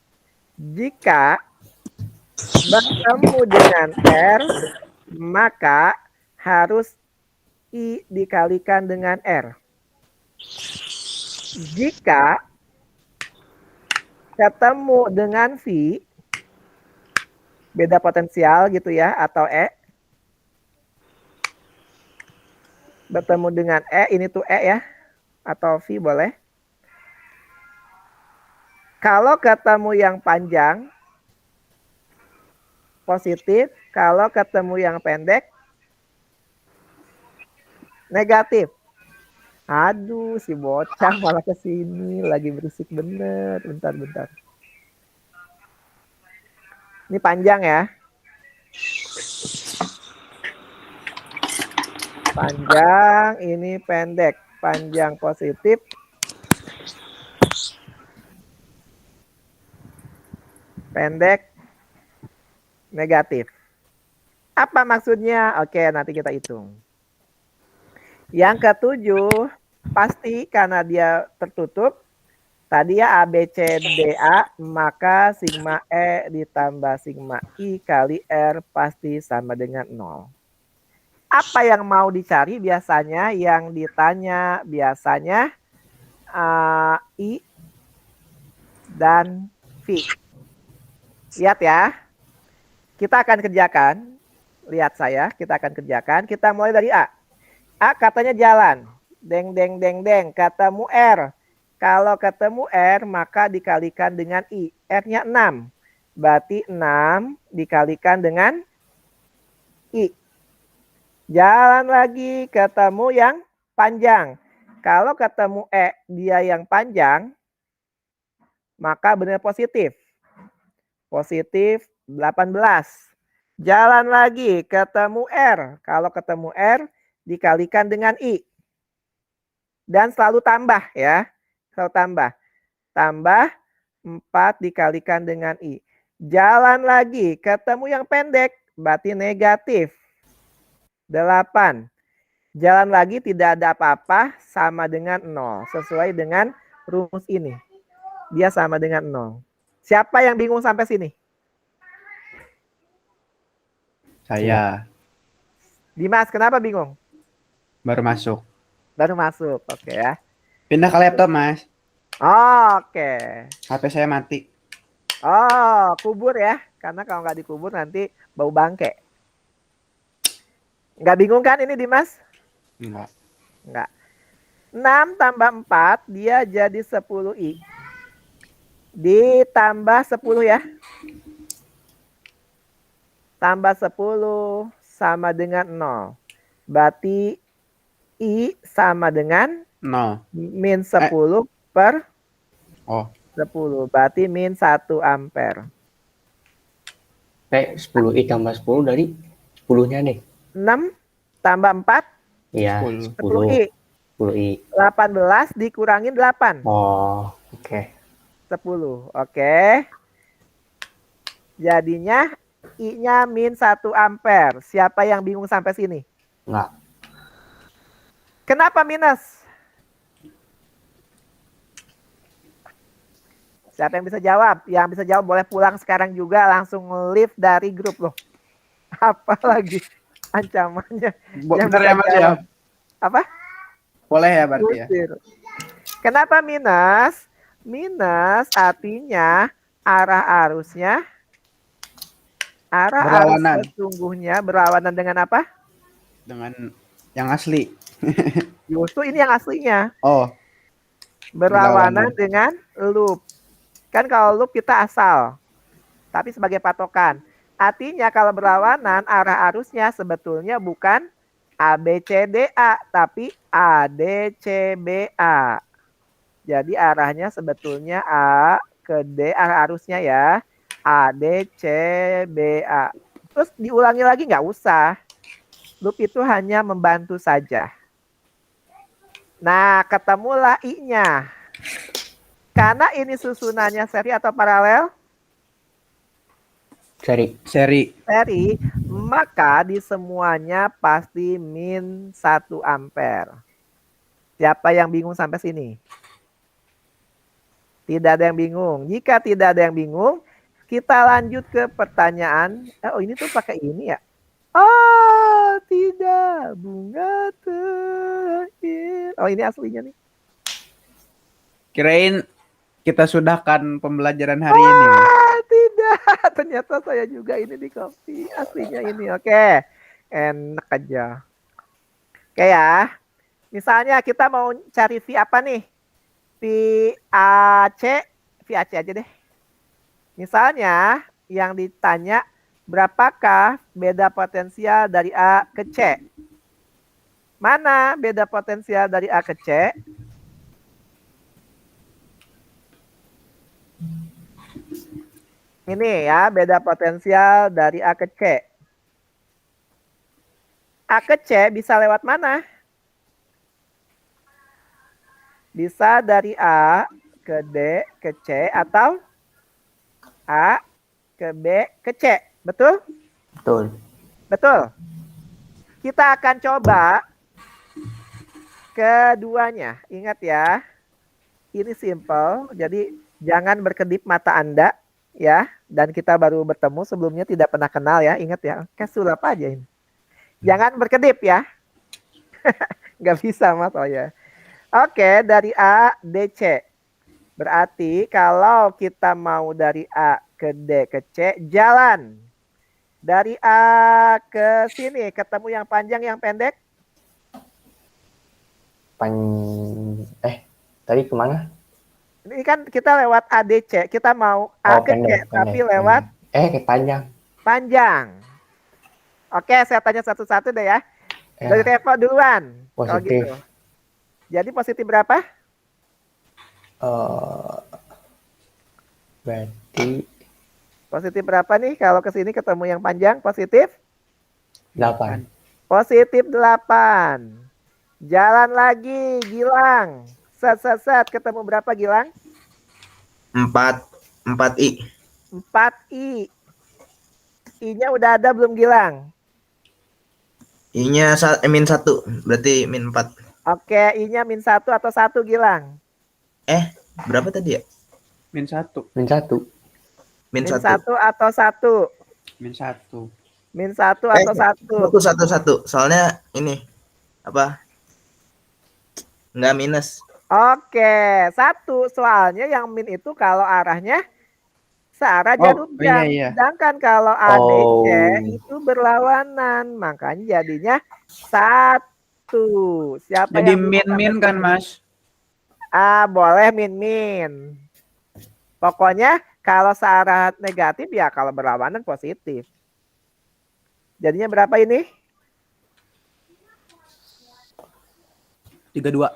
jika bertemu dengan R, maka harus I dikalikan dengan R. Jika ketemu dengan V, beda potensial gitu ya, atau E. Bertemu dengan E, ini tuh E ya, atau V boleh. Kalau ketemu yang panjang, positif. Kalau ketemu yang pendek, negatif. Aduh, si bocah malah kesini. Lagi berisik bener. Bentar. Ini panjang ya. Panjang, ini pendek. Panjang positif. Pendek negatif. Apa maksudnya? Oke, nanti kita hitung. Yang ketujuh, pasti karena dia tertutup, tadi ya A, B, C, D, A, maka sigma E ditambah sigma I kali R pasti sama dengan 0. Apa yang mau dicari biasanya? Yang ditanya biasanya I dan V. Lihat ya. Kita akan kerjakan. Lihat saya, kita akan kerjakan. Kita mulai dari A. A katanya jalan. Deng. Ketemu R. Kalau ketemu R, maka dikalikan dengan I. R-nya 6. Berarti 6 dikalikan dengan I. Jalan lagi, ketemu yang panjang. Kalau ketemu E, dia yang panjang, maka benar positif. Positif 18. Jalan lagi, ketemu R. Kalau ketemu R, dikalikan dengan I. Dan selalu tambah ya. Selalu tambah. Tambah 4 dikalikan dengan I. Jalan lagi, ketemu yang pendek, berarti negatif. 8. Jalan lagi tidak ada apa-apa, sama dengan 0. Sesuai dengan rumus ini. Dia sama dengan 0. Siapa yang bingung sampai sini? Saya Dimas, kenapa bingung? baru masuk. Baru masuk, oke ya. Pindah ke laptop, Mas. Oke. HP saya mati. Oh, kubur ya. Karena kalau nggak dikubur nanti bau bangke. Nggak bingung kan ini Dimas? Enggak. Nggak. 6 tambah 4, dia jadi 10I. Ditambah 10 ya. Tambah 10 sama dengan 0. Berarti I sama dengan No. min 10 per Oh. 10. Berarti min 1 ampere. 10I tambah 10 dari 10-nya nih. 6 tambah 4, Iya, 10 I. 10I. 18 dikurangin 8. Oh, oke. 10. Oke. Jadinya I-nya min 1 ampere. Siapa yang bingung sampai sini? Enggak. Kenapa minus? Siapa yang bisa jawab? Yang bisa jawab boleh pulang sekarang juga, langsung leave dari grup loh. Apalagi ancamannya. Yang Bener bisa ya, Mas ya? jawab. Apa? Boleh ya berarti ya? Usir. Kenapa minus? Minus artinya arah arusnya, arah arus Berlawanan. sesungguhnya berlawanan dengan apa? Dengan yang asli. Justru ini yang aslinya. Oh, Berlawanan Berlawanan. dengan loop. Kan kalau loop kita asal. Tapi sebagai patokan. Artinya kalau berlawanan arah arusnya sebetulnya bukan ABCDA. Tapi ADCBA. Jadi arahnya sebetulnya A ke D, arah arusnya ya. ADCBA. Terus diulangi lagi nggak usah. Loop itu hanya membantu saja. Nah, ketemulah I-nya. Karena ini susunannya seri atau paralel? Seri. Seri. Seri, maka di semuanya pasti min 1 ampere. Siapa yang bingung sampai sini? Tidak ada yang bingung. Jika tidak ada yang bingung, kita lanjut ke pertanyaan. Oh, ini tuh pakai ini ya? Oh, tidak. Bunga terakhir. Oh, ini aslinya nih. Kirain kita sudahkan pembelajaran hari ini. Ah, tidak. Ternyata saya juga ini di copy. Aslinya ini. Oke. Enak aja. Oke ya. Misalnya kita mau cari V apa nih? VAC aja deh. Misalnya yang ditanya berapakah beda potensial dari A ke C? Mana beda potensial dari A ke C? Ini ya, beda potensial dari A ke C. A ke C bisa lewat mana? Bisa dari A ke D ke C atau A ke B ke C. Betul? Betul. Betul. Kita akan coba keduanya. Ingat ya, ini simple. Jadi jangan berkedip mata Anda ya. Dan kita baru bertemu, sebelumnya tidak pernah kenal ya. Ingat ya, kayak sulap aja ini. Jangan berkedip ya. Nggak bisa mas, oh ya. Oke, dari A, D, C. Berarti kalau kita mau dari A ke D ke C, jalan. Dari A ke sini, ketemu yang panjang, yang pendek? Tadi kemana? Ini kan kita lewat ADC, kita mau A ke C, tapi lewat panjang. panjang. Oke, saya tanya satu-satu deh ya. Dari Revo duluan. Kalau Positif. gitu. Jadi positif berapa? Berarti Positif berapa nih? Kalau ke sini ketemu yang panjang, positif? 8. Positif 8. Jalan lagi, Gilang. Set, ketemu berapa Gilang? 4 I. 4I. I-nya udah ada belum Gilang? I-nya min 1, berarti min 4. Oke, I-nya min 1 atau 1 Gilang? Berapa tadi ya? Min 1. Min 1. Min Min 1. 1 atau 1? Min 1. Min 1 atau 1? Satu. Soalnya ini apa? Nggak minus. Oke, 1. Soalnya yang min itu kalau arahnya searah jarum jam. Iya. Sedangkan kalau ADC itu berlawanan. Makanya jadinya 1. Siapa Jadi yang min kan mas? Boleh min. Pokoknya kalau searah negatif ya, kalau berlawanan positif. Jadinya berapa ini? 32.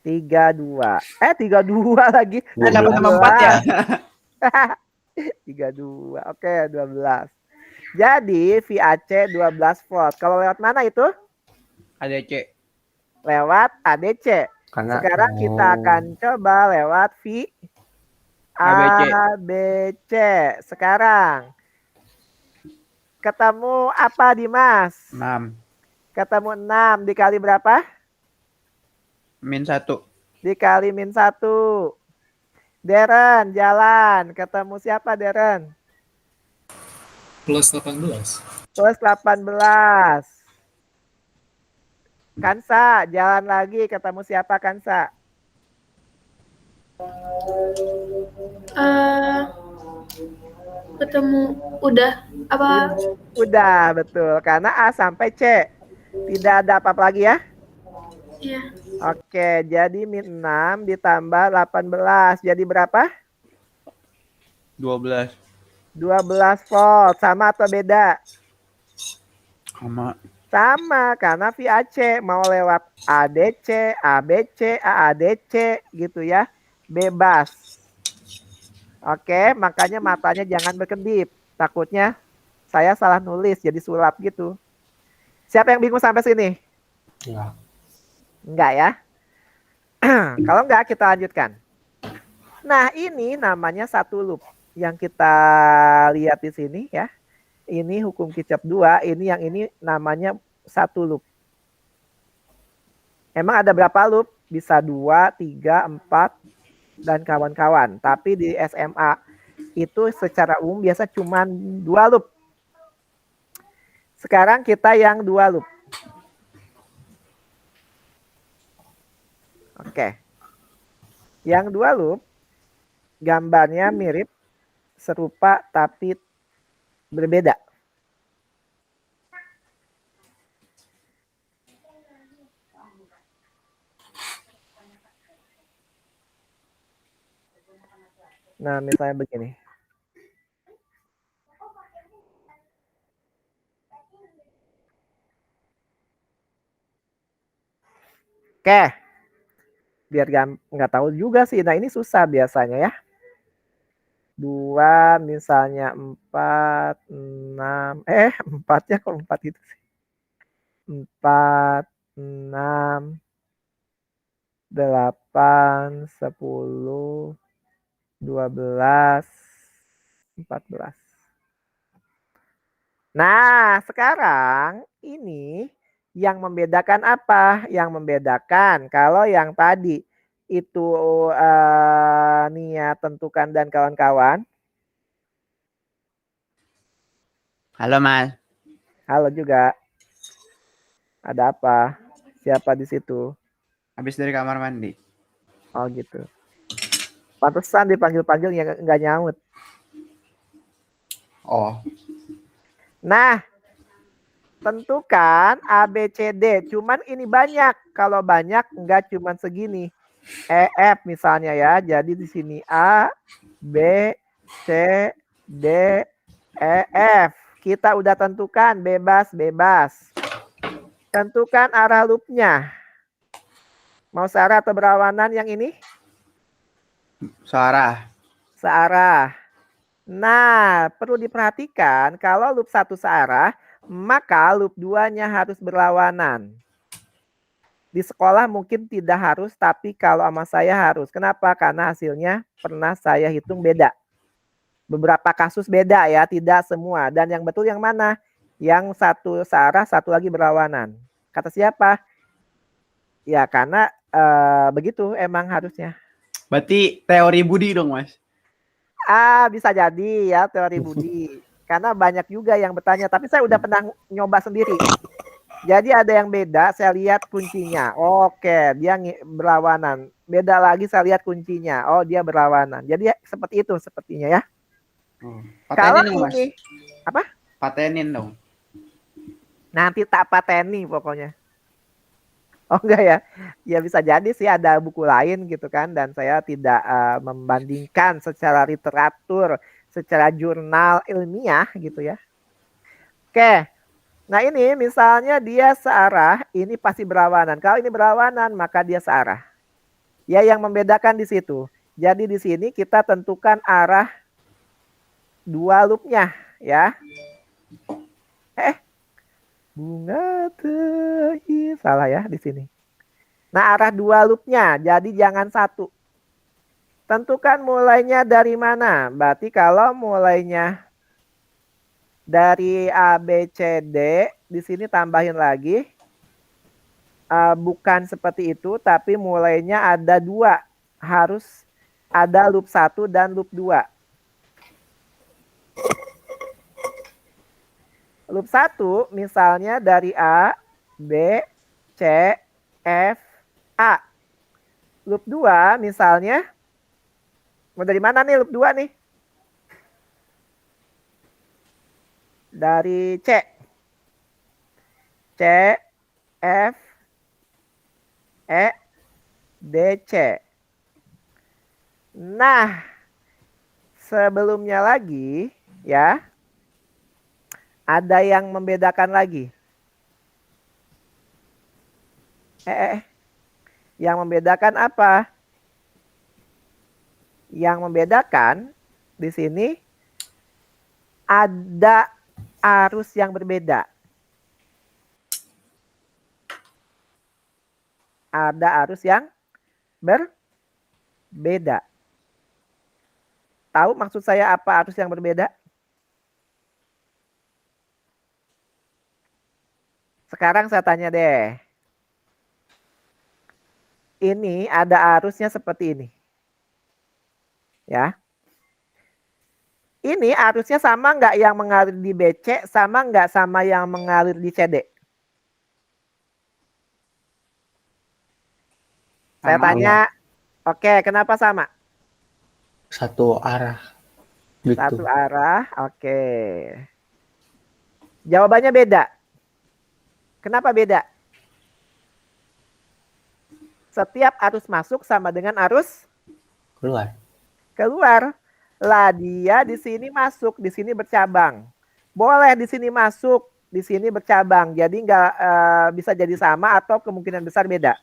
32. 32 lagi. Dapat tambah 4 ya? 32. Oke, 12. Jadi VAC 12 volt. Kalau lewat mana itu? ADC. Lewat ADC. Sekarang kita akan coba lewat ABC. Sekarang ketemu apa Dimas? 6. Ketemu 6 dikali berapa? Min 1. Dikali min 1. Deren, jalan. Ketemu siapa Deren? Plus 18. Plus 18. Kansa, jalan lagi. Ketemu siapa Kansa? Ketemu udah apa? Udah, betul. Karena A sampai C. Tidak ada apa-apa lagi ya? Iya. Oke, jadi min 6 ditambah 18. Jadi berapa? 12. 12 volt. Sama atau beda? Sama. Sama, karena VAC mau lewat ADC, ABC, AADC gitu ya. Bebas. Oke, makanya matanya jangan berkedip. Takutnya saya salah nulis jadi sulap gitu. Siapa yang bingung sampai sini? Enggak. Enggak ya? Kalau enggak kita lanjutkan. Nah, ini namanya satu loop yang kita lihat di sini ya. Ini hukum Kirchhoff 2, yang ini namanya satu loop. Emang ada berapa loop? Bisa 2, 3, 4 dan kawan-kawan. Tapi di SMA itu secara umum biasa cuma 2 loop. Sekarang kita yang 2 loop. Oke. Yang 2 loop gambarnya mirip, serupa tapi berbeda. Nah, misalnya begini. Oke. Biar nggak tahu juga sih. Nah, ini susah biasanya ya. 2 misalnya 4, 6. 4-nya kok 4 itu sih. 4, 6, 8, 10, 12, 14. Nah, sekarang ini yang membedakan apa? Yang membedakan kalau yang tadi itu Nia tentukan dan kawan-kawan. Halo Mas. Halo juga. Ada apa? Siapa di situ? Habis dari kamar mandi. Oh gitu. Pantesan dipanggil-panggil yang nggak nyaut. Oh. Nah, tentukan A, B, C, D. Cuman ini banyak. Kalau banyak nggak cuman segini. E, F misalnya ya. Jadi di sini A, B, C, D, E, F. Kita udah tentukan bebas-bebas. Tentukan arah loopnya. Mau searah atau berlawanan yang ini? Searah. Searah. Nah, perlu diperhatikan kalau loop 1 searah, maka loop 2-nya harus berlawanan. Di sekolah mungkin tidak harus, tapi kalau sama saya harus. Kenapa? Karena hasilnya pernah saya hitung beda. Beberapa kasus beda ya, tidak semua. Dan yang betul yang mana? Yang satu searah, satu lagi berlawanan. Kata siapa? Ya karena begitu emang harusnya. Berarti teori Budi dong Mas. Bisa jadi ya teori Budi. Karena banyak juga yang bertanya, tapi saya udah pernah nyoba sendiri. Jadi ada yang beda, saya lihat kuncinya. Oke, dia berlawanan. Beda lagi saya lihat kuncinya. Oh, dia berlawanan. Jadi ya, seperti itu sepertinya ya. Kalau Patenin dong Mas. ini apa? Patenin dong. Nanti tak pateni pokoknya. Oh enggak ya? Ya bisa jadi sih ada buku lain gitu kan. Dan saya tidak membandingkan secara literatur, secara jurnal ilmiah gitu ya. Oke. Nah ini misalnya dia searah, ini pasti berlawanan. Kalau ini berlawanan maka dia searah. Ya yang membedakan di situ. Jadi di sini kita tentukan arah 2 loopnya ya. Bunga teh salah ya di sini. Nah arah 2 loopnya, jadi jangan 1. Tentukan mulainya dari mana. Berarti kalau mulainya dari A, B, C, D, di sini tambahin lagi. Bukan seperti itu, tapi mulainya ada 2. Harus ada loop 1 dan loop 2. Loop 1 misalnya dari A, B, C, F, A. Loop 2 misalnya, mau dari mana nih loop 2 nih? Dari C. C, F, E, D, C. Nah, sebelumnya lagi ya, ada yang membedakan lagi. Yang membedakan apa? Yang membedakan di sini ada arus yang berbeda. Ada arus yang berbeda. Tahu maksud saya apa arus yang berbeda? Sekarang saya tanya deh. Ini ada arusnya seperti ini. Ya. Ini arusnya sama nggak yang mengalir di BC, sama nggak sama yang mengalir di CD? Saya Sama. tanya, oke, kenapa sama? Satu arah. Gitu. Satu arah, oke. Jawabannya beda. Kenapa beda? Setiap arus masuk sama dengan arus Keluar. keluar. Lah dia di sini masuk, di sini bercabang. Boleh di sini masuk, di sini bercabang. Jadi nggak bisa jadi sama atau kemungkinan besar beda.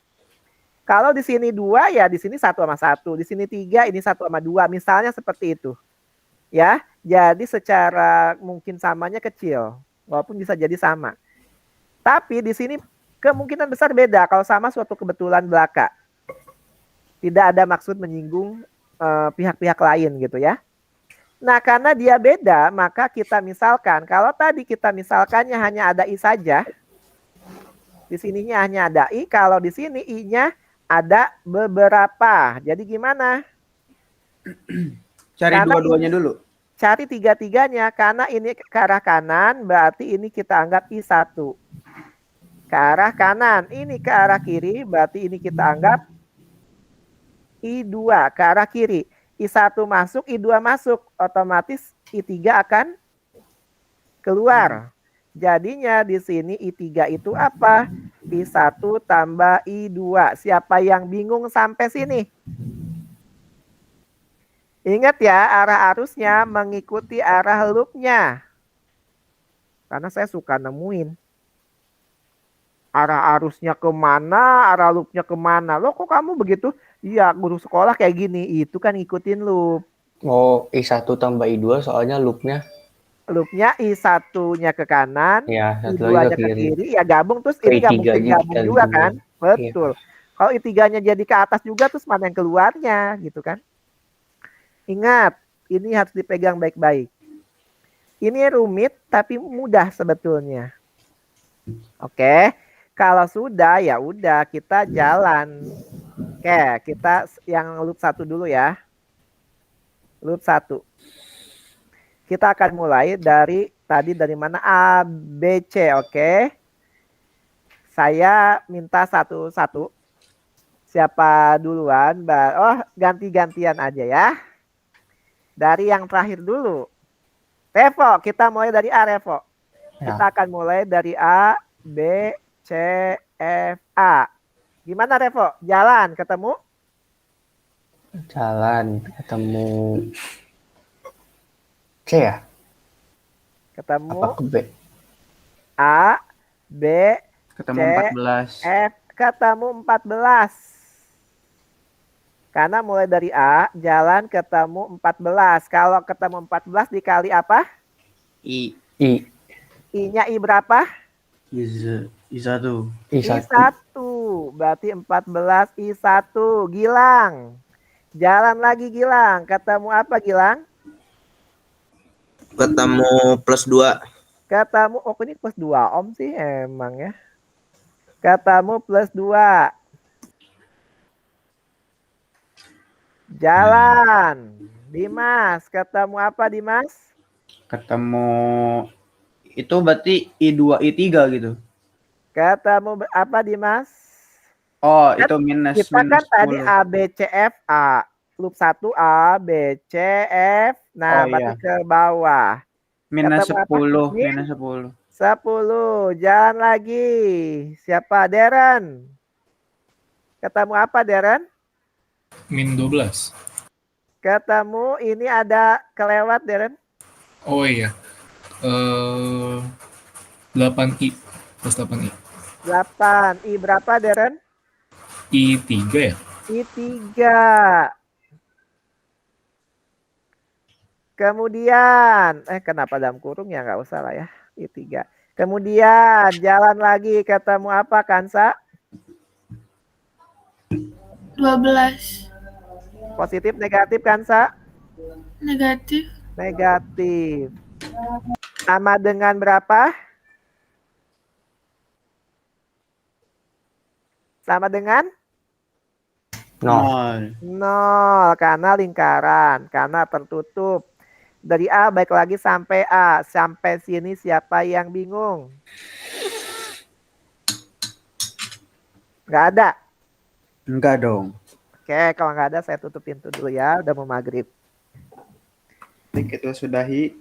Kalau di sini 2 ya di sini 1 sama 1, di sini 3 ini 1 sama 2, misalnya seperti itu. Ya, jadi secara mungkin samanya kecil, walaupun bisa jadi sama. Tapi di sini kemungkinan besar beda kalau sama suatu kebetulan belaka. Tidak ada maksud menyinggung pihak-pihak lain gitu ya. Nah, karena dia beda, maka kita misalkan, kalau tadi kita misalkannya hanya ada I saja, di sininya hanya ada I, kalau di sini I-nya ada beberapa. Jadi gimana? Cari Karena dua-duanya dulu. Cari tiga-tiganya, karena ini ke arah kanan, berarti ini kita anggap I1. Ke arah kanan, ini ke arah kiri, berarti ini kita anggap I2 ke arah kiri. I1 masuk, I2 masuk, otomatis I3 akan keluar. Jadinya di sini I3 itu apa? I1 tambah I2. Siapa yang bingung sampai sini? Ingat ya, arah arusnya mengikuti arah loopnya. Karena saya suka nemuin. Arah arusnya kemana, arah loopnya kemana. Loh kok kamu begitu? Iya, guru sekolah kayak gini. Itu kan ngikutin loop. Oh, I1 tambah I2 soalnya loopnya. Loopnya I1-nya ke kanan, Ya, satu I2-nya lagi ke ke kiri. kiri. Ya gabung, terus Ke ini nggak I3 mungkin juga gabung juga juga. kan? Betul. Kalau I3-nya jadi ke atas juga, terus mana yang keluarnya gitu kan? Ingat, ini harus dipegang baik-baik. Ini rumit tapi mudah sebetulnya. Oke. Kalau sudah ya udah kita jalan. Oke, kita yang loop 1 dulu ya. Loop 1. Kita akan mulai dari tadi dari mana? A, B, C, oke. Saya minta satu-satu. Siapa duluan? Oh, ganti-gantian aja ya. Dari yang terakhir dulu. Revo, kita mulai dari A, Revo. Ya. Kita akan mulai dari A, B, C, F, A. Gimana Revo? Jalan ketemu? Jalan ketemu C ya? Ketemu Apa ke B? A, B, Ketemu C, 14. F, ketemu 14. Karena mulai dari A, jalan ketemu 14. Kalau ketemu 14 dikali apa? I. I. I-nya I berapa? I1. I1. I1. Berarti 14 I1. Gilang. Jalan lagi Gilang. Ketemu apa Gilang? Ketemu +2. Ketemu, oh ini plus 2 ohm sih emang ya. Ketemu plus 2. Jalan. Dimas, ketemu apa Dimas? Ketemu itu berarti I2 I3 gitu. Ketemu apa Dimas? Oh, Kan itu minus kita kan tadi 10. A, B, C, F, A. Loop 1 A, B, C, F. Nah, Oh, berarti iya. ke bawah. Minus Ketemu apa? 10, Min? minus 10. 10. Jalan lagi. Siapa? Darren. Ketemu apa Darren? Min 12. Ketemu ini ada kelewat Darren. Oh iya. 8I. Plus 8I. 8. I berapa Darren? I3 ya? I3. Kemudian, kenapa dalam kurung ya nggak usah lah ya. I3. Kemudian jalan lagi ketemu apa Kansa? 12. Positif, negatif, Kansa? Negatif. Negatif. Sama dengan berapa? Sama dengan? Nol. 0, karena lingkaran, karena tertutup. Dari A baik lagi sampai A. Sampai sini siapa yang bingung? Nggak ada. Enggak dong. Oke, kalau nggak ada saya tutup pintu dulu ya. Udah mau maghrib. Jadi kita sudahi.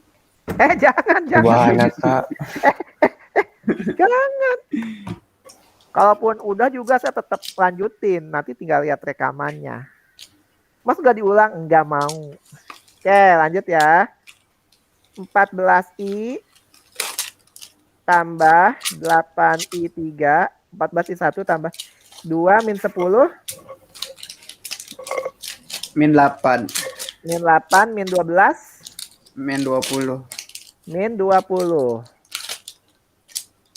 Jangan. Subhanaka. Jangan. Kalaupun udah juga saya tetap lanjutin. Nanti tinggal lihat rekamannya. Mas nggak diulang? Nggak mau. Oke, lanjut ya. 14I tambah 8I3. 14I1 tambah 2 min 10. Min 8. Min 8 min 12. Min 20. Min 20.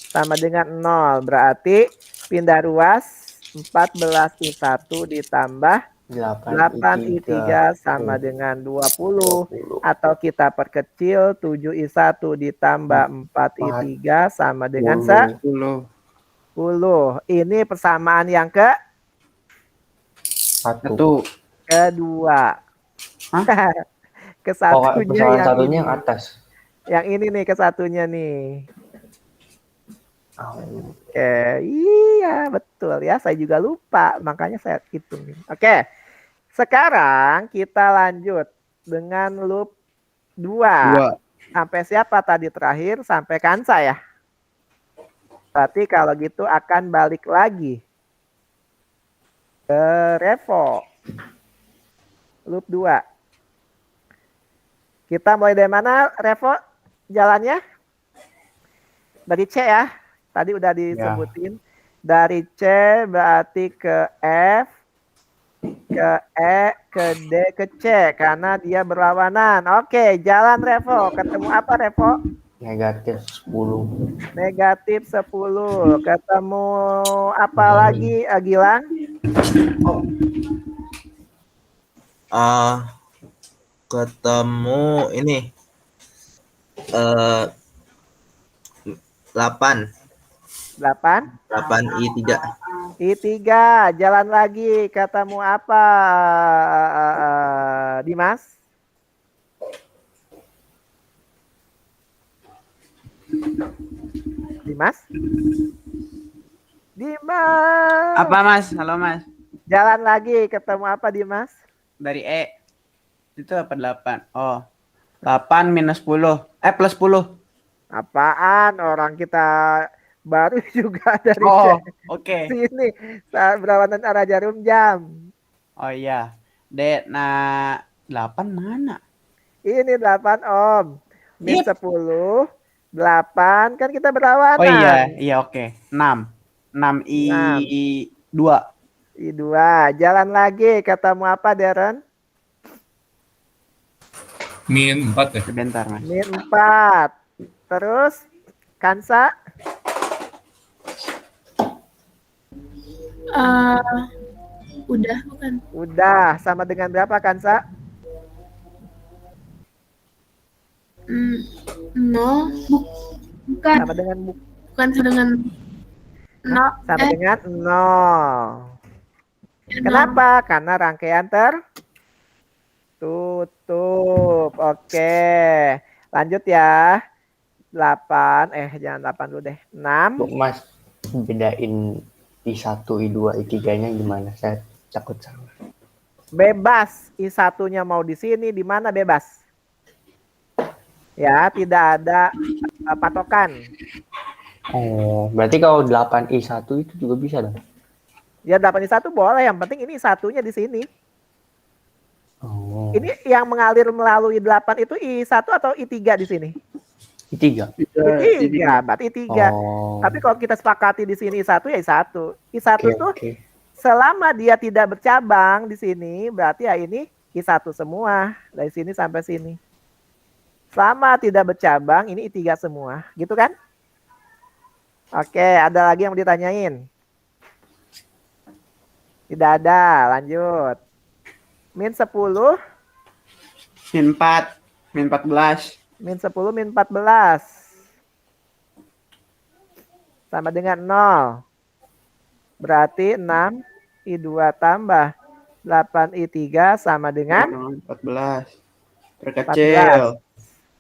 Sama dengan 0. Berarti pindah ruas 14I1 ditambah 8I3 sama dengan 20. Atau kita perkecil 7I1 ditambah 4I3 sama dengan 10. 10. Ini persamaan yang ke Satu. kedua. Hah? Kesatunya Persoalan yang satunya ini. yang atas. Yang ini nih kesatunya nih. Oke, iya betul ya. Saya juga lupa, makanya saya hitung nih. Oke, sekarang kita lanjut dengan loop 2. Sampai siapa tadi terakhir? Sampai Kansa ya. Berarti kalau gitu akan balik lagi ke Revo. Loop 2. Kita mulai dari mana, Revo? Jalannya? Dari C ya. Tadi udah disebutin. Dari C berarti ke F, ke E, ke D, ke C. Karena dia berlawanan. Oke, jalan Revo. Ketemu apa, Revo? Negatif 10. Negatif 10. Ketemu apa lagi, Gilang? Ketemu ini 8. 8I3. I3, jalan lagi. Ketemu apa, Dimas? Dimas? Apa Mas? Halo Mas. Jalan lagi. Ketemu apa, Dimas? Dari E. Itu apa 8? Oh. 8 minus 10. Plus 10. Apaan? Orang kita baru juga dari Oh, C. oke. Sini. Saat berlawanan arah jarum jam. Oh iya. D, nah 8 mana? Ini 8 Om. Min 10. 8 kan kita berlawanan. Oh iya oke. 6. 6I2. I2. Jalan lagi. Ketemu apa, Darren? Min 4 ya. Sebentar Mas. Min 4. Terus Kansa? Udah bukan? Udah. Sama dengan berapa, Kansa? 0. Bukan. Sama dengan Bukan dengan 0. sama dengan 0. Kenapa? Karena rangkaian tertutup. Oke. Lanjut ya. 8. Jangan 8 dulu deh. 6. Bu, Mas, bedain I1, I2, I3-nya gimana? Saya takut salah. Bebas. I1-nya mau di sini, di mana bebas. Ya, tidak ada patokan. Oh, berarti kalau 8I1 itu juga bisa dong? Ya 8I1 boleh, yang penting ini I1-nya di sini. Oh. Ini yang mengalir melalui 8 itu I1 atau I3 di sini? I3. I3, berarti I3. Oh. Tapi kalau kita sepakati di sini I1 ya I1. I1 tuh Oke. selama dia tidak bercabang di sini, berarti ya ini I1 semua. Dari sini sampai sini. Selama tidak bercabang, ini I3 semua. Gitu kan? Oke, ada lagi yang mau ditanyain? Tidak ada. Lanjut. Min 10. Min 4. Min 14. Min 10 min 14. Sama dengan 0. Berarti 6 I2 tambah 8 I3 sama dengan 14. Terkecil.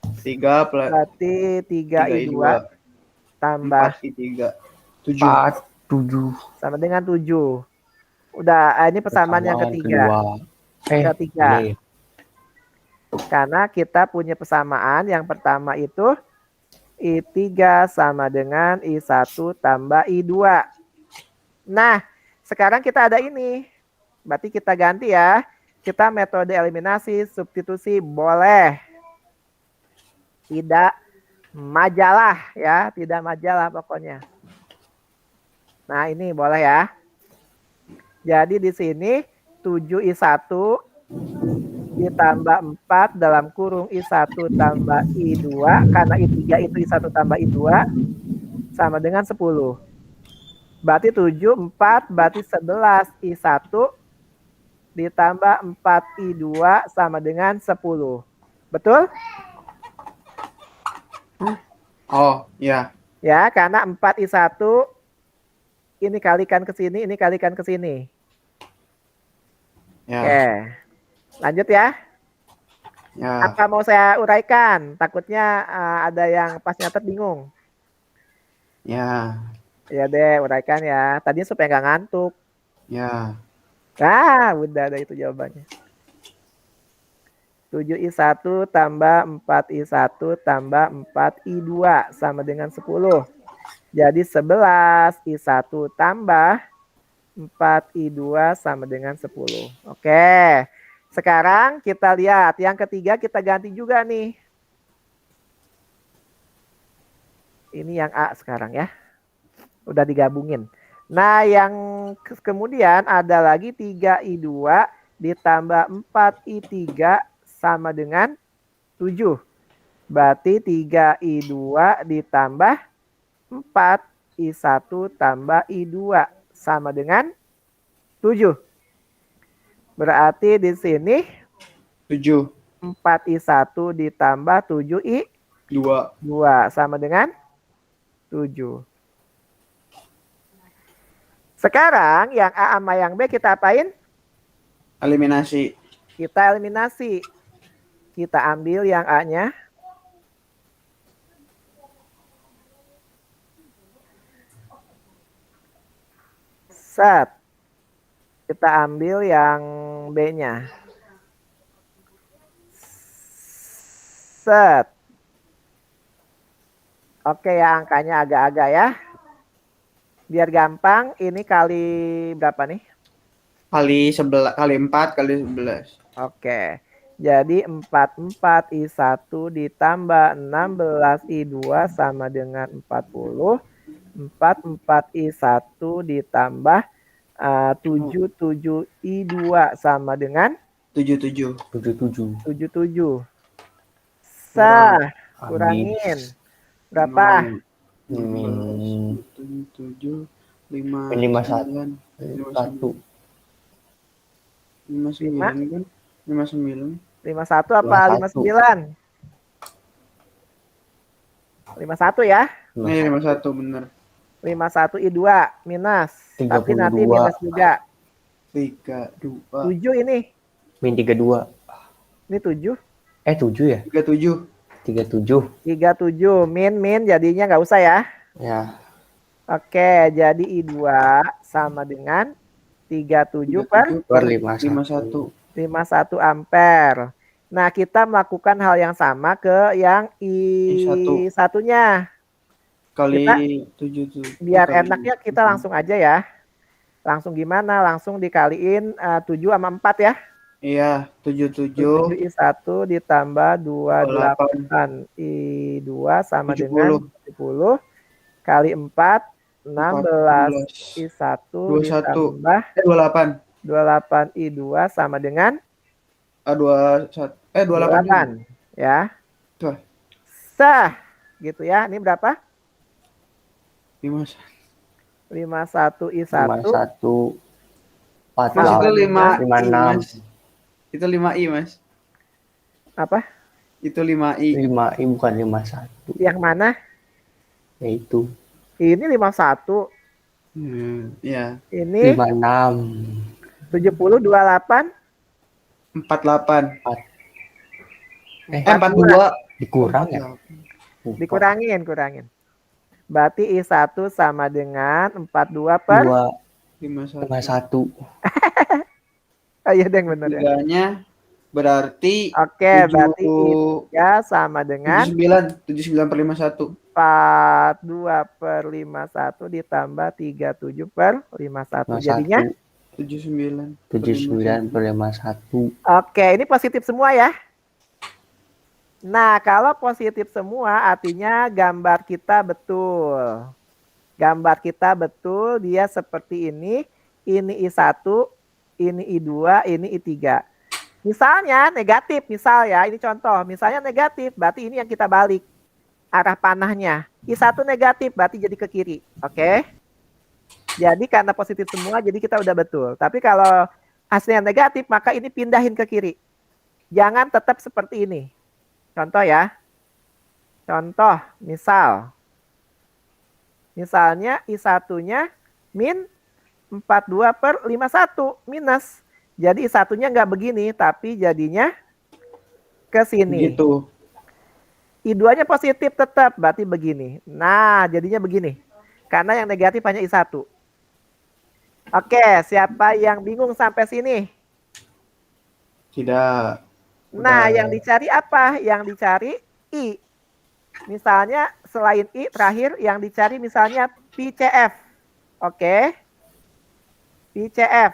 3 plus berarti 3 I2 tambah 4 I3. 7. 4, 7. sama dengan 7. Udah, ini persamaan yang ketiga. Ketiga. Ini. Karena kita punya persamaan yang pertama itu I3 sama dengan I1 tambah I2. Nah, sekarang kita ada ini. Berarti kita ganti ya. Kita metode eliminasi, substitusi boleh. Tidak majalah ya, tidak majalah pokoknya. Nah, ini boleh ya. Jadi di sini 7I1 ditambah 4 dalam kurung I1 tambah I2. Karena I3 itu I1 tambah I2 sama dengan 10. Berarti 7, 4, berarti 11 I1 ditambah 4 I2 sama dengan 10. Betul? Oh, ya. Ya, karena 4 I1 ini kalikan ke sini, ini kalikan ke sini. Ya. Oke. Lanjut ya. Ya. Apa mau saya uraikan? Takutnya ada yang pas nyatet bingung. Ya. Ya deh, uraikan ya. Tadinya supaya nggak ngantuk. Ya. Udah ada itu jawabannya. 7I1 tambah 4I1 tambah 4I2 sama dengan 10. Jadi 11 I1 tambah 4 I2 sama dengan 10. Oke. Sekarang kita lihat yang ketiga, kita ganti juga nih. Ini yang A sekarang ya. Udah digabungin. Nah, yang kemudian ada lagi 3I2 ditambah 4I3 sama dengan 7. Berarti 3I2 ditambah 4I1 tambah I2 sama dengan 7. Berarti di sini 7. 4I1 ditambah 7I2 sama dengan 7. Sekarang yang A sama yang B kita apain? Eliminasi. Kita eliminasi. Kita ambil yang A-nya. Set. Kita ambil yang B-nya. Set. Oke ya, angkanya agak-agak ya. Biar gampang, ini kali berapa nih? Kali 11, kali 4, kali 11. Oke. Jadi 44I1 ditambah 16I2 sama dengan 40. 44I1 ditambah 77I2 sama dengan 77. 77. Sah, kurangin. Berapa? 7, 5, 51. 59 kan? 59. 51 apa 59? 51 ya. Nih 51 bener. 51 I2 minus. Tapi 32. nanti minus juga. 3, 2. 7 ini. Min 32. Ini 7. 7 ya? 37. 37. 37. Min jadinya nggak usah ya. Ya. Oke, jadi I2 sama dengan 37 per 51. 51 ampere. Nah, kita melakukan hal yang sama ke yang I1-nya. Kali Kita 7. Biar enaknya kita langsung aja ya. Langsung gimana? Langsung dikaliin 7 sama 4 ya. Iya, 77. 7I1 ditambah 28 I2 sama 70. dengan 70 kali 4 16 I1 ditambah 28 I2 sama dengan 28 ya. Tuh. Sah. Gitu ya. Ini berapa? 51 51 I1 51 Empat Mas itu Delapan. 5 lima I, enam Mas. Itu 5 I, Mas. Apa? Itu 5 I. 5 bukan 51. Yang mana? Yaitu Ini 51. Ya. Ini 56. 70, 28, 48. 42. 42. Dikurang ya? Lupa. Kurangin. Berarti I1 sama dengan 42 per. 51. 51. Oh iya deng, bener ya. Tiganya berarti Oke, berarti I3 sama dengan 79 per 51. 42 per 51 ditambah 37 per 51. Jadinya 79. 79 per 51. oke, ini positif semua ya. Nah, kalau positif semua artinya gambar kita betul. Gambar kita betul, dia seperti ini. Ini I1, ini I2, ini I3. Misalnya negatif, misal ya, ini contoh. Misalnya negatif, berarti ini yang kita balik. Arah panahnya. I1 negatif, berarti jadi ke kiri. Oke? Jadi karena positif semua, jadi kita udah betul. Tapi kalau hasilnya negatif, maka ini pindahin ke kiri. Jangan tetap seperti ini. Contoh ya. Contoh, misalnya I1-nya min 42 per 51 minus. Jadi I1-nya nggak begini, tapi jadinya ke sini. Gitu. I2-nya positif tetap, berarti begini. Nah, jadinya begini. Karena yang negatif hanya I1. Oke, siapa yang bingung sampai sini? Tidak. Nah, yang dicari apa? Yang dicari I. Misalnya selain I terakhir yang dicari misalnya VCF. Oke. VCF.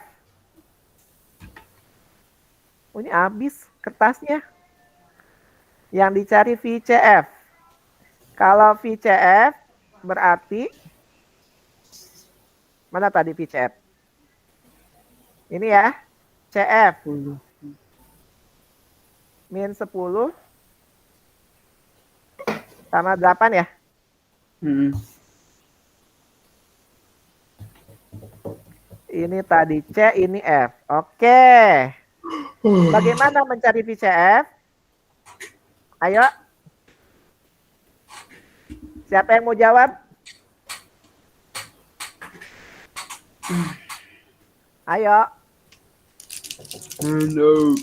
Oh, ini habis kertasnya. Yang dicari VCF. Kalau VCF berarti mana tadi VCF? Ini ya. CF. Min 10 sama 8 ya. Ini tadi C, ini F. Oke. Bagaimana mencari VCF? Ayo. Siapa yang mau jawab? Ayo. Halo.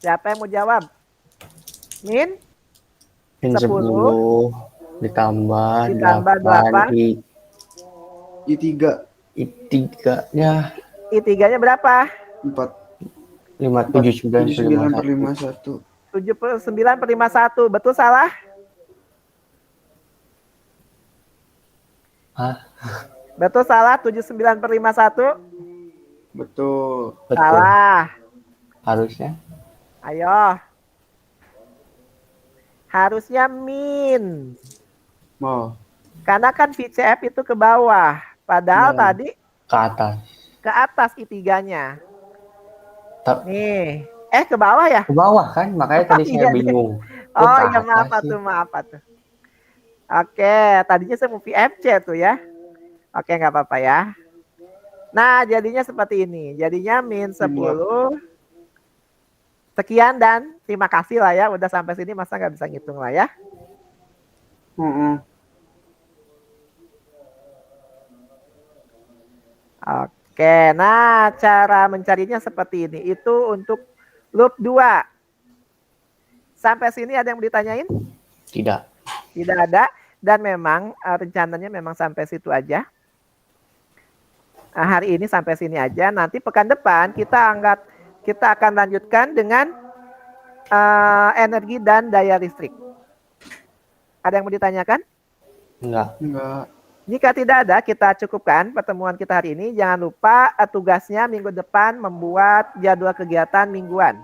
Siapa yang mau jawab? Min 10 ditambah 8. I3. I3-nya I3-nya berapa? 79 per 51. 79 per 51. Betul salah? Hah? Betul salah 79 per 51? Betul. Salah. Harusnya Ayo. Harusnya min. Mau. Karena kan VCF itu ke bawah. Padahal Ya. tadi ke atas. ke atas I3-nya. Ta- Nih. Ke bawah ya? Ke bawah kan, makanya tadi Iya, saya bingung. Oh Kok ke iya, maaf atas sih? tuh, maaf tuh. Oke, tadinya saya mau VFC tuh ya. Oke, nggak apa-apa ya. Nah, jadinya seperti ini. Jadinya min 10. Sekian dan terima kasih lah ya. Udah sampai sini masa nggak bisa ngitung lah ya. Oke, nah cara mencarinya seperti ini. Itu untuk loop 2. Sampai sini ada yang mau ditanyain? Tidak. Tidak ada. Dan memang rencananya memang sampai situ aja. Nah, hari ini sampai sini aja. Nanti pekan depan kita akan lanjutkan dengan energi dan daya listrik. Ada yang mau ditanyakan? Enggak. Jika tidak ada, kita cukupkan pertemuan kita hari ini. Jangan lupa tugasnya minggu depan membuat jadwal kegiatan mingguan.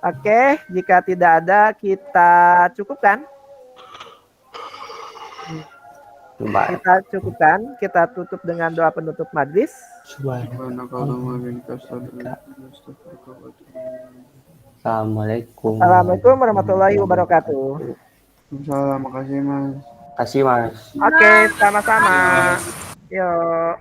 Oke, jika tidak ada, kita cukupkan. Kita cukupkan, kita tutup dengan doa penutup majlis. Assalamualaikum. Assalamualaikum warahmatullahi wabarakatuh. Waalaikumsalam, makasih Mas. Kasih Mas. Oke, sama-sama. Yuk.